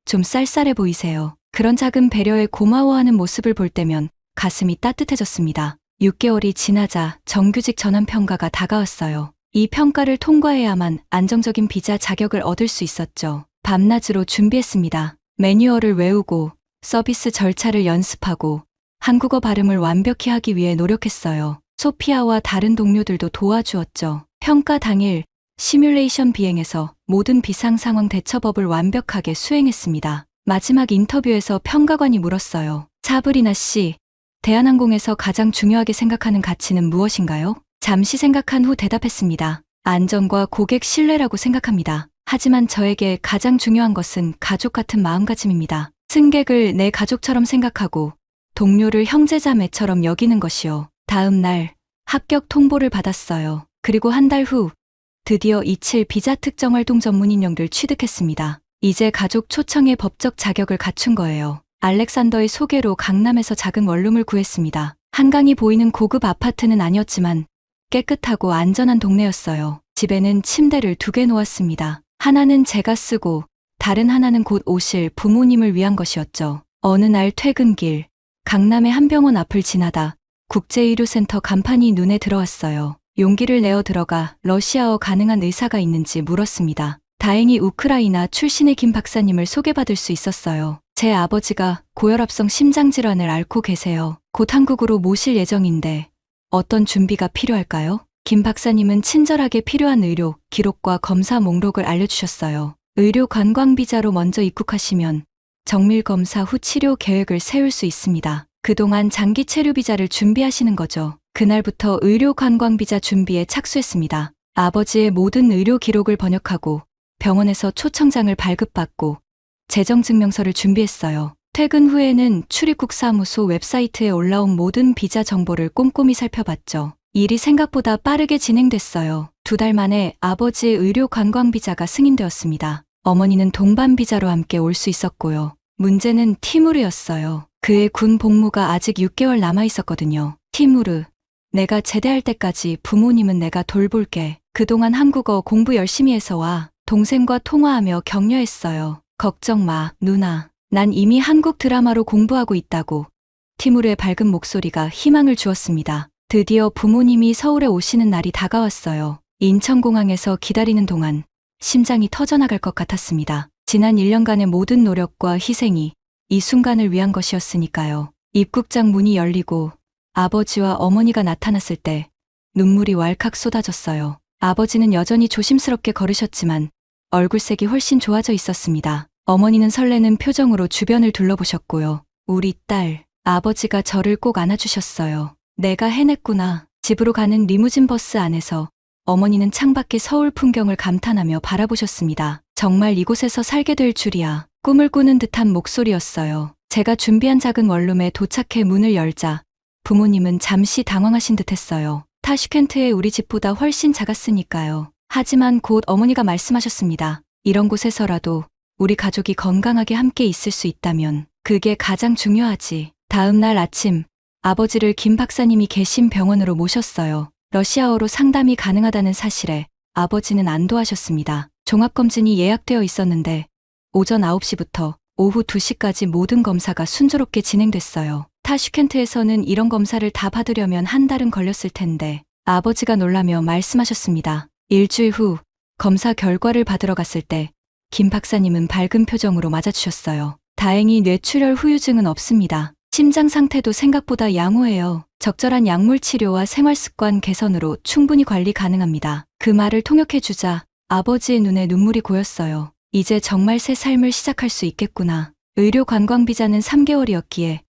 좀 쌀쌀해 보이세요. 그런 작은 배려에 고마워하는 모습을 볼 때면 가슴이 따뜻해졌습니다. 6개월이 지나자 정규직 전환 평가가 다가왔어요. 이 평가를 통과해야만 안정적인 비자 자격을 얻을 수 있었죠. 밤낮으로 준비했습니다. 매뉴얼을 외우고 서비스 절차를 연습하고 한국어 발음을 완벽히 하기 위해 노력했어요. 소피아와 다른 동료들도 도와주었죠. 평가 당일 시뮬레이션 비행에서 모든 비상 상황 대처법을 완벽하게 수행했습니다. 마지막 인터뷰에서 평가관이 물었어요. 사브리나 씨, 대한항공에서 가장 중요하게 생각하는 가치는 무엇인가요? 잠시 생각한 후 대답했습니다. 안전과 고객 신뢰라고 생각합니다. 하지만 저에게 가장 중요한 것은 가족 같은 마음가짐입니다. 승객을 내 가족처럼 생각하고 동료를 형제자매처럼 여기는 것이요. 다음 날 합격 통보를 받았어요. 그리고 한 달 후 드디어 27 비자 특정 활동 전문 인력을 취득했습니다. 이제 가족 초청의 법적 자격을 갖춘 거예요. 알렉산더의 소개로 강남에서 작은 원룸을 구했습니다. 한강이 보이는 고급 아파트는 아니었지만 깨끗하고 안전한 동네였어요. 집에는 침대를 2개 놓았습니다. 하나는 제가 쓰고 다른 하나는 곧 오실 부모님을 위한 것이었죠. 어느 날 퇴근길 강남의 한 병원 앞을 지나다 국제의료센터 간판이 눈에 들어왔어요. 용기를 내어 들어가 러시아어 가능한 의사가 있는지 물었습니다. 다행히 우크라이나 출신의 김 박사님을 소개받을 수 있었어요. 제 아버지가 고혈압성 심장질환을 앓고 계세요. 곧 한국으로 모실 예정인데 어떤 준비가 필요할까요? 김 박사님은 친절하게 필요한 의료 기록과 검사 목록을 알려주셨어요. 의료 관광 비자로 먼저 입국하시면 정밀 검사 후 치료 계획을 세울 수 있습니다. 그동안 장기 체류 비자를 준비하시는 거죠. 그날부터 의료 관광 비자 준비에 착수했습니다. 아버지의 모든 의료 기록을 번역하고 병원에서 초청장을 발급받고 재정증명서를 준비했어요. 퇴근 후에는 출입국 사무소 웹사이트에 올라온 모든 비자 정보를 꼼꼼히 살펴봤죠. 일이 생각보다 빠르게 진행됐어요. 2달 만에 아버지의 의료 관광 비자가 승인되었습니다. 어머니는 동반 비자로 함께 올 수 있었고요. 문제는 티무르였어요. 그의 군 복무가 아직 6개월 남아 있었거든요. 티무르, 내가 제대할 때까지 부모님은 내가 돌볼게. 그동안 한국어 공부 열심히 해서 와. 동생과 통화하며 격려했어요. 걱정 마, 누나. 난 이미 한국 드라마로 공부하고 있다고. 티무르의 밝은 목소리가 희망을 주었습니다. 드디어 부모님이 서울에 오시는 날이 다가왔어요. 인천공항에서 기다리는 동안 심장이 터져나갈 것 같았습니다. 지난 1년간의 모든 노력과 희생이 이 순간을 위한 것이었으니까요. 입국장 문이 열리고 아버지와 어머니가 나타났을 때 눈물이 왈칵 쏟아졌어요. 아버지는 여전히 조심스럽게 걸으셨지만 얼굴색이 훨씬 좋아져 있었습니다. 어머니는 설레는 표정으로 주변을 둘러보셨고요. 우리 딸, 아버지가 저를 꼭 안아주셨어요. 내가 해냈구나. 집으로 가는 리무진 버스 안에서 어머니는 창밖의 서울 풍경을 감탄하며 바라보셨습니다. 정말 이곳에서 살게 될 줄이야. 꿈을 꾸는 듯한 목소리였어요. 제가 준비한 작은 원룸에 도착해 문을 열자 부모님은 잠시 당황하신 듯했어요. 타슈켄트의 우리 집보다 훨씬 작았으니까요. 하지만 곧 어머니가 말씀하셨습니다. 이런 곳에서라도 우리 가족이 건강하게 함께 있을 수 있다면 그게 가장 중요하지. 다음 날 아침 아버지를 김 박사님이 계신 병원으로 모셨어요. 러시아어로 상담이 가능하다는 사실에 아버지는 안도하셨습니다. 종합검진이 예약되어 있었는데 오전 9시부터 오후 2시까지 모든 검사가 순조롭게 진행됐어요. 타슈켄트에서는 이런 검사를 다 받으려면 한 달은 걸렸을 텐데 아버지가 놀라며 말씀하셨습니다. 일주일 후 검사 결과를 받으러 갔을 때 김 박사님은 밝은 표정으로 맞아주셨어요. 다행히 뇌출혈 후유증은 없습니다. 심장 상태도 생각보다 양호해요. 적절한 약물 치료와 생활습관 개선으로 충분히 관리 가능합니다. 그 말을 통역해주자 아버지의 눈에 눈물이 고였어요. 이제 정말 새 삶을 시작할 수 있겠구나. 의료 관광 비자는 3개월이었기에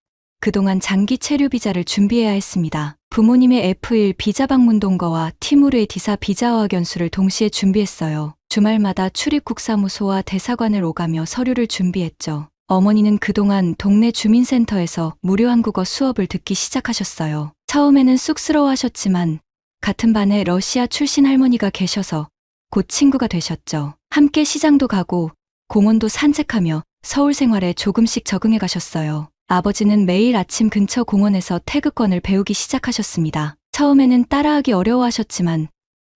그동안 장기 체류 비자를 준비해야 했습니다. 부모님의 F1 비자 방문 동거와 티무르의 디사 비자 어학연수를 동시에 준비했어요. 주말마다 출입국 사무소와 대사관을 오가며 서류를 준비했죠. 어머니는 그동안 동네 주민센터에서 무료 한국어 수업을 듣기 시작하셨어요. 처음에는 쑥스러워하셨지만 같은 반에 러시아 출신 할머니가 계셔서 곧 친구가 되셨죠. 함께 시장도 가고 공원도 산책하며 서울 생활에 조금씩 적응해 가셨어요. 아버지는 매일 아침 근처 공원에서 태극권을 배우기 시작하셨습니다. 처음에는 따라하기 어려워하셨지만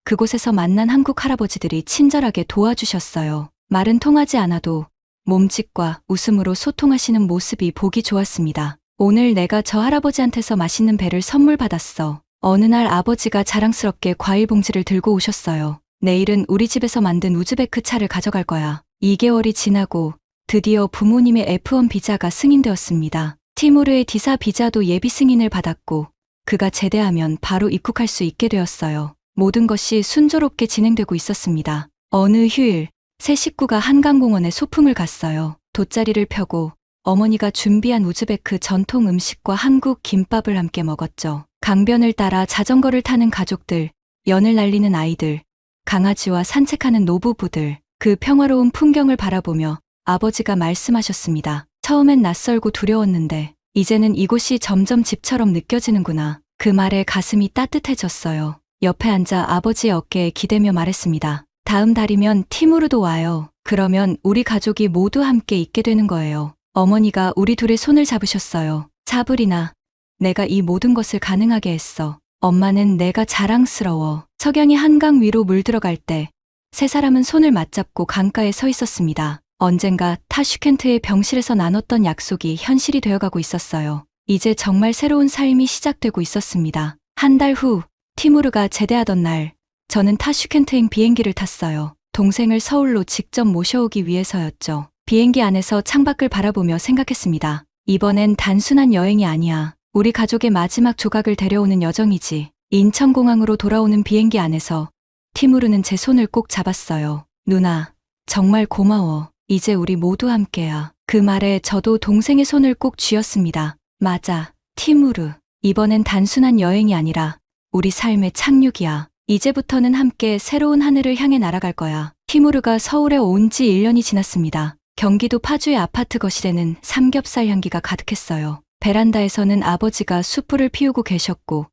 그곳에서 만난 한국 할아버지들이 친절하게 도와주셨어요. 말은 통하지 않아도 몸짓과 웃음으로 소통하시는 모습이 보기 좋았습니다. 오늘 내가 저 할아버지한테서 맛있는 배를 선물 받았어. 어느 날 아버지가 자랑스럽게 과일 봉지를 들고 오셨어요. 내일은 우리 집에서 만든 우즈베크 차를 가져갈 거야. 2개월이 지나고 드디어 부모님의 F1 비자가 승인되었습니다. 티무르의 디사 비자도 예비 승인을 받았고 그가 제대하면 바로 입국할 수 있게 되었어요. 모든 것이 순조롭게 진행되고 있었습니다. 어느 휴일, 세 식구가 한강공원에 소풍을 갔어요. 돗자리를 펴고 어머니가 준비한 우즈베크 전통 음식과 한국 김밥을 함께 먹었죠. 강변을 따라 자전거를 타는 가족들, 연을 날리는 아이들, 강아지와 산책하는 노부부들, 그 평화로운 풍경을 바라보며 아버지가 말씀하셨습니다. 처음엔 낯설고 두려웠는데 이제는 이곳이 점점 집처럼 느껴지는구나. 그 말에 가슴이 따뜻해졌어요. 옆에 앉아 아버지의 어깨에 기대며 말했습니다. 다음 달이면 티무르도 와요. 그러면 우리 가족이 모두 함께 있게 되는 거예요. 어머니가 우리 둘의 손을 잡으셨어요. 사브리나, 내가 이 모든 것을 가능하게 했어. 엄마는 내가 자랑스러워. 석양이 한강 위로 물들어갈 때 세 사람은 손을 맞잡고 강가에 서 있었습니다. 언젠가 타슈켄트의 병실에서 나눴던 약속이 현실이 되어가고 있었어요. 이제 정말 새로운 삶이 시작되고 있었습니다. 한 달 후, 티무르가 제대하던 날, 저는 타슈켄트행 비행기를 탔어요. 동생을 서울로 직접 모셔오기 위해서였죠. 비행기 안에서 창밖을 바라보며 생각했습니다. 이번엔 단순한 여행이 아니야. 우리 가족의 마지막 조각을 데려오는 여정이지. 인천공항으로 돌아오는 비행기 안에서 티무르는 제 손을 꼭 잡았어요. 누나, 정말 고마워. 이제 우리 모두 함께야. 그 말에 저도 동생의 손을 꼭 쥐었습니다. 맞아, 티무르. 이번엔 단순한 여행이 아니라 우리 삶의 착륙이야. 이제부터는 함께 새로운 하늘을 향해 날아갈 거야. 티무르가 서울에 온 지 1년이 지났습니다. 경기도 파주의 아파트 거실에는 삼겹살 향기가 가득했어요. 베란다에서는 아버지가 숯불을 피우고 계셨고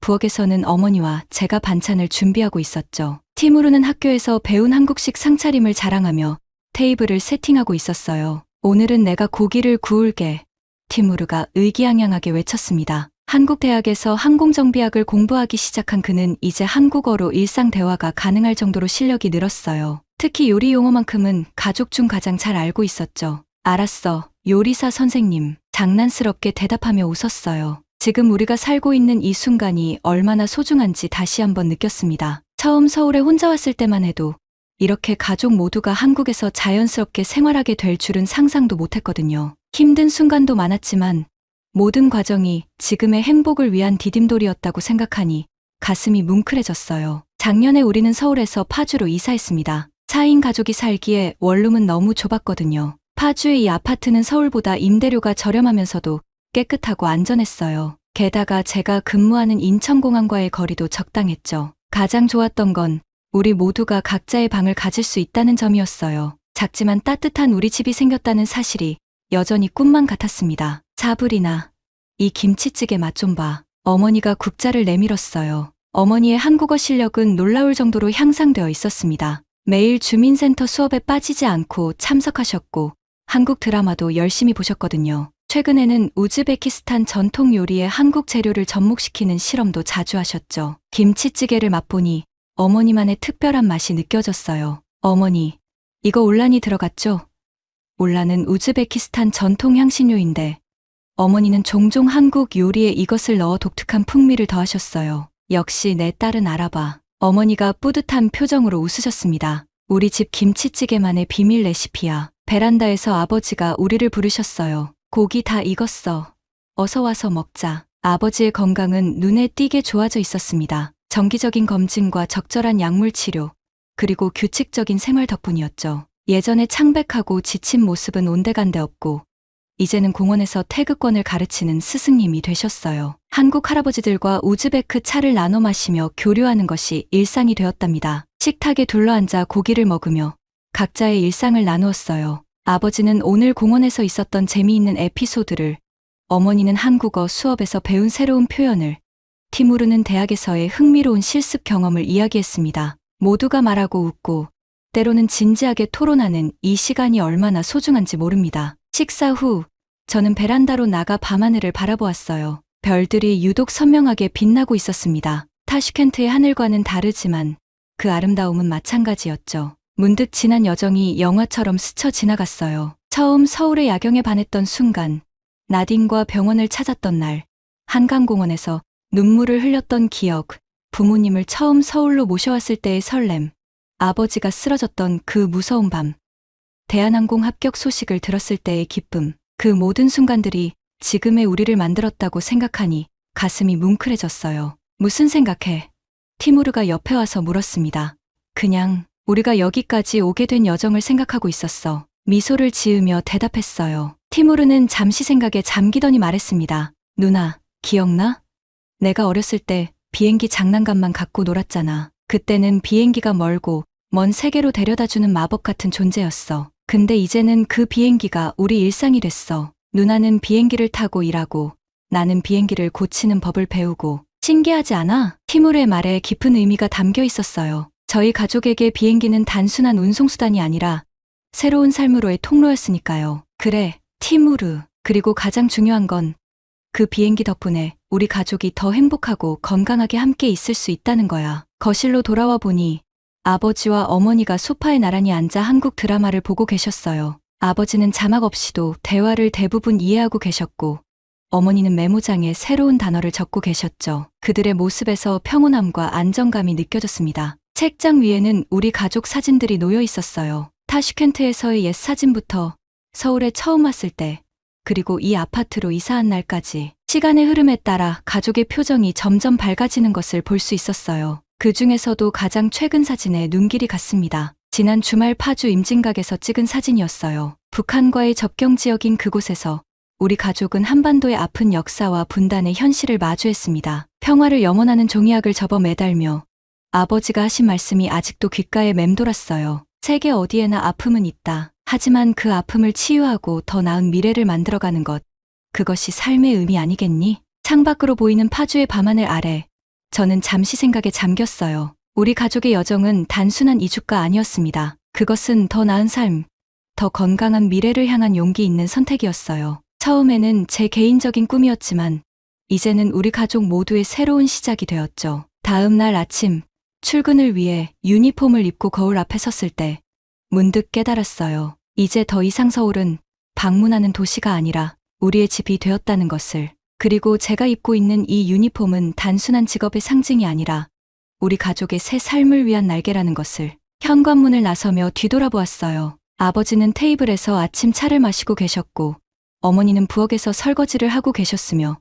부엌에서는 어머니와 제가 반찬을 준비하고 있었죠. 티무르는 학교에서 배운 한국식 상차림을 자랑하며 테이블을 세팅하고 있었어요. 오늘은 내가 고기를 구울게. 티무르가 의기양양하게 외쳤습니다. 한국 대학에서 항공정비학을 공부하기 시작한 그는 이제 한국어로 일상 대화가 가능할 정도로 실력이 늘었어요. 특히 요리 용어만큼은 가족 중 가장 잘 알고 있었죠. 알았어, 요리사 선생님. 장난스럽게 대답하며 웃었어요. 지금 우리가 살고 있는 이 순간이 얼마나 소중한지 다시 한번 느꼈습니다. 처음 서울에 혼자 왔을 때만 해도 이렇게 가족 모두가 한국에서 자연스럽게 생활하게 될 줄은 상상도 못했거든요. 힘든 순간도 많았지만 모든 과정이 지금의 행복을 위한 디딤돌이었다고 생각하니 가슴이 뭉클해졌어요. 작년에 우리는 서울에서 파주로 이사했습니다. 4인 가족이 살기에 원룸은 너무 좁았거든요. 파주의 이 아파트는 서울보다 임대료가 저렴하면서도 깨끗하고 안전했어요. 게다가 제가 근무하는 인천공항과의 거리도 적당했죠. 가장 좋았던 건 우리 모두가 각자의 방을 가질 수 있다는 점이었어요. 작지만 따뜻한 우리 집이 생겼다는 사실이 여전히 꿈만 같았습니다. 사브리나, 이 김치찌개 맛 좀 봐. 어머니가 국자를 내밀었어요. 어머니의 한국어 실력은 놀라울 정도로 향상되어 있었습니다. 매일 주민센터 수업에 빠지지 않고 참석하셨고 한국 드라마도 열심히 보셨거든요. 최근에는 우즈베키스탄 전통 요리에 한국 재료를 접목시키는 실험도 자주 하셨죠. 김치찌개를 맛보니 어머니만의 특별한 맛이 느껴졌어요. 어머니, 이거 올란이 들어갔죠? 올란은 우즈베키스탄 전통 향신료인데 어머니는 종종 한국 요리에 이것을 넣어 독특한 풍미를 더하셨어요. 역시 내 딸은 알아봐. 어머니가 뿌듯한 표정으로 웃으셨습니다. 우리 집 김치찌개만의 비밀 레시피야. 베란다에서 아버지가 우리를 부르셨어요. 고기 다 익었어. 어서 와서 먹자. 아버지의 건강은 눈에 띄게 좋아져 있었습니다. 정기적인 검진과 적절한 약물 치료, 그리고 규칙적인 생활 덕분이었죠. 예전에 창백하고 지친 모습은 온데간데 없고 이제는 공원에서 태극권을 가르치는 스승님이 되셨어요. 한국 할아버지들과 우즈베크 차를 나눠 마시며 교류하는 것이 일상이 되었답니다. 식탁에 둘러앉아 고기를 먹으며 각자의 일상을 나누었어요. 아버지는 오늘 공원에서 있었던 재미있는 에피소드를, 어머니는 한국어 수업에서 배운 새로운 표현을, 티무르는 대학에서의 흥미로운 실습 경험을 이야기했습니다. 모두가 말하고 웃고 때로는 진지하게 토론하는 이 시간이 얼마나 소중한지 모릅니다. 식사 후 저는 베란다로 나가 밤하늘을 바라보았어요. 별들이 유독 선명하게 빛나고 있었습니다. 타슈켄트의 하늘과는 다르지만 그 아름다움은 마찬가지였죠. 문득 지난 여정이 영화처럼 스쳐 지나갔어요. 처음 서울의 야경에 반했던 순간 나딘과 병원을 찾았던 날, 한강공원에서 눈물을 흘렸던 기억, 부모님을 처음 서울로 모셔왔을 때의 설렘, 아버지가 쓰러졌던 그 무서운 밤, 대한항공 합격 소식을 들었을 때의 기쁨, 그 모든 순간들이 지금의 우리를 만들었다고 생각하니 가슴이 뭉클해졌어요. 무슨 생각해? 티무르가 옆에 와서 물었습니다. 그냥 우리가 여기까지 오게 된 여정을 생각하고 있었어. 미소를 지으며 대답했어요. 티무르는 잠시 생각에 잠기더니 말했습니다. 누나, 기억나? 내가 어렸을 때 비행기 장난감만 갖고 놀았잖아. 그때는 비행기가 멀고 먼 세계로 데려다주는 마법 같은 존재였어. 근데 이제는 그 비행기가 우리 일상이 됐어. 누나는 비행기를 타고 일하고 나는 비행기를 고치는 법을 배우고. 신기하지 않아? 티무르의 말에 깊은 의미가 담겨 있었어요. 저희 가족에게 비행기는 단순한 운송수단이 아니라 새로운 삶으로의 통로였으니까요. 그래, 티무르. 그리고 가장 중요한 건 그 비행기 덕분에 우리 가족이 더 행복하고 건강하게 함께 있을 수 있다는 거야. 거실로 돌아와 보니 아버지와 어머니가 소파에 나란히 앉아 한국 드라마를 보고 계셨어요. 아버지는 자막 없이도 대화를 대부분 이해하고 계셨고 어머니는 메모장에 새로운 단어를 적고 계셨죠. 그들의 모습에서 평온함과 안정감이 느껴졌습니다. 책장 위에는 우리 가족 사진들이 놓여 있었어요. 타슈켄트에서의 옛 사진부터 서울에 처음 왔을 때, 그리고 이 아파트로 이사한 날까지 시간의 흐름에 따라 가족의 표정이 점점 밝아지는 것을 볼 수 있었어요. 그 중에서도 가장 최근 사진에 눈길이 갔습니다. 지난 주말 파주 임진각에서 찍은 사진이었어요. 북한과의 접경 지역인 그곳에서 우리 가족은 한반도의 아픈 역사와 분단의 현실을 마주했습니다. 평화를 염원하는 종이학을 접어 매달며 아버지가 하신 말씀이 아직도 귓가에 맴돌았어요. 세계 어디에나 아픔은 있다. 하지만 그 아픔을 치유하고 더 나은 미래를 만들어가는 것. 그것이 삶의 의미 아니겠니? 창밖으로 보이는 파주의 밤하늘 아래 저는 잠시 생각에 잠겼어요. 우리 가족의 여정은 단순한 이주가 아니었습니다. 그것은 더 나은 삶, 더 건강한 미래를 향한 용기 있는 선택이었어요. 처음에는 제 개인적인 꿈이었지만 이제는 우리 가족 모두의 새로운 시작이 되었죠. 다음 날 아침 출근을 위해 유니폼을 입고 거울 앞에 섰을 때 문득 깨달았어요. 이제 더 이상 서울은 방문하는 도시가 아니라 우리의 집이 되었다는 것을. 그리고 제가 입고 있는 이 유니폼은 단순한 직업의 상징이 아니라 우리 가족의 새 삶을 위한 날개라는 것을. 현관문을 나서며 뒤돌아보았어요. 아버지는 테이블에서 아침 차를 마시고 계셨고 어머니는 부엌에서 설거지를 하고 계셨으며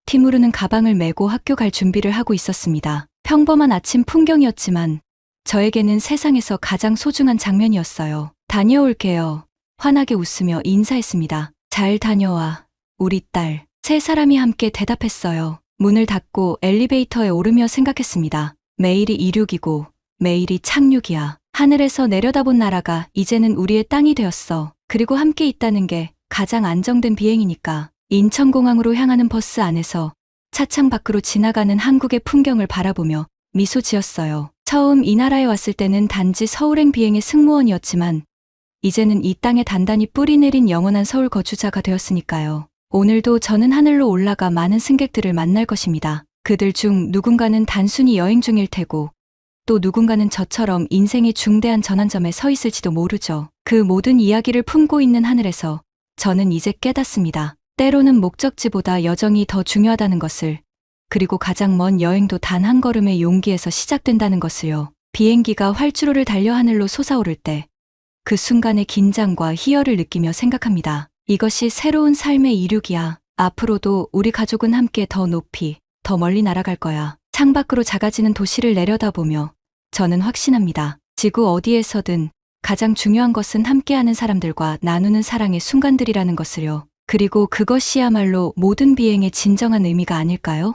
티무르는 가방을 메고 학교 갈 준비를 하고 있었습니다. 평범한 아침 풍경이었지만 저에게는 세상에서 가장 소중한 장면이었어요. 다녀올게요. 환하게 웃으며 인사했습니다. 잘 다녀와, 우리 딸. 세 사람이 함께 대답했어요. 문을 닫고 엘리베이터에 오르며 생각했습니다. 매일이 이륙이고 매일이 착륙이야. 하늘에서 내려다본 나라가 이제는 우리의 땅이 되었어. 그리고 함께 있다는 게 가장 안정된 비행이니까. 인천공항으로 향하는 버스 안에서 차창 밖으로 지나가는 한국의 풍경을 바라보며 미소 지었어요. 처음 이 나라에 왔을 때는 단지 서울행 비행의 승무원이었지만 이제는 이 땅에 단단히 뿌리 내린 영원한 서울 거주자가 되었으니까요. 오늘도 저는 하늘로 올라가 많은 승객들을 만날 것입니다. 그들 중 누군가는 단순히 여행 중일 테고 또 누군가는 저처럼 인생의 중대한 전환점에 서 있을지도 모르죠. 그 모든 이야기를 품고 있는 하늘에서 저는 이제 깨닫습니다. 때로는 목적지보다 여정이 더 중요하다는 것을. 그리고 가장 먼 여행도 단 한 걸음의 용기에서 시작된다는 것을요. 비행기가 활주로를 달려 하늘로 솟아오를 때 그 순간의 긴장과 희열을 느끼며 생각합니다. 이것이 새로운 삶의 이륙이야. 앞으로도 우리 가족은 함께 더 높이, 더 멀리 날아갈 거야. 창밖으로 작아지는 도시를 내려다보며 저는 확신합니다. 지구 어디에서든 가장 중요한 것은 함께하는 사람들과 나누는 사랑의 순간들이라는 것을요. 그리고 그것이야말로 모든 비행의 진정한 의미가 아닐까요?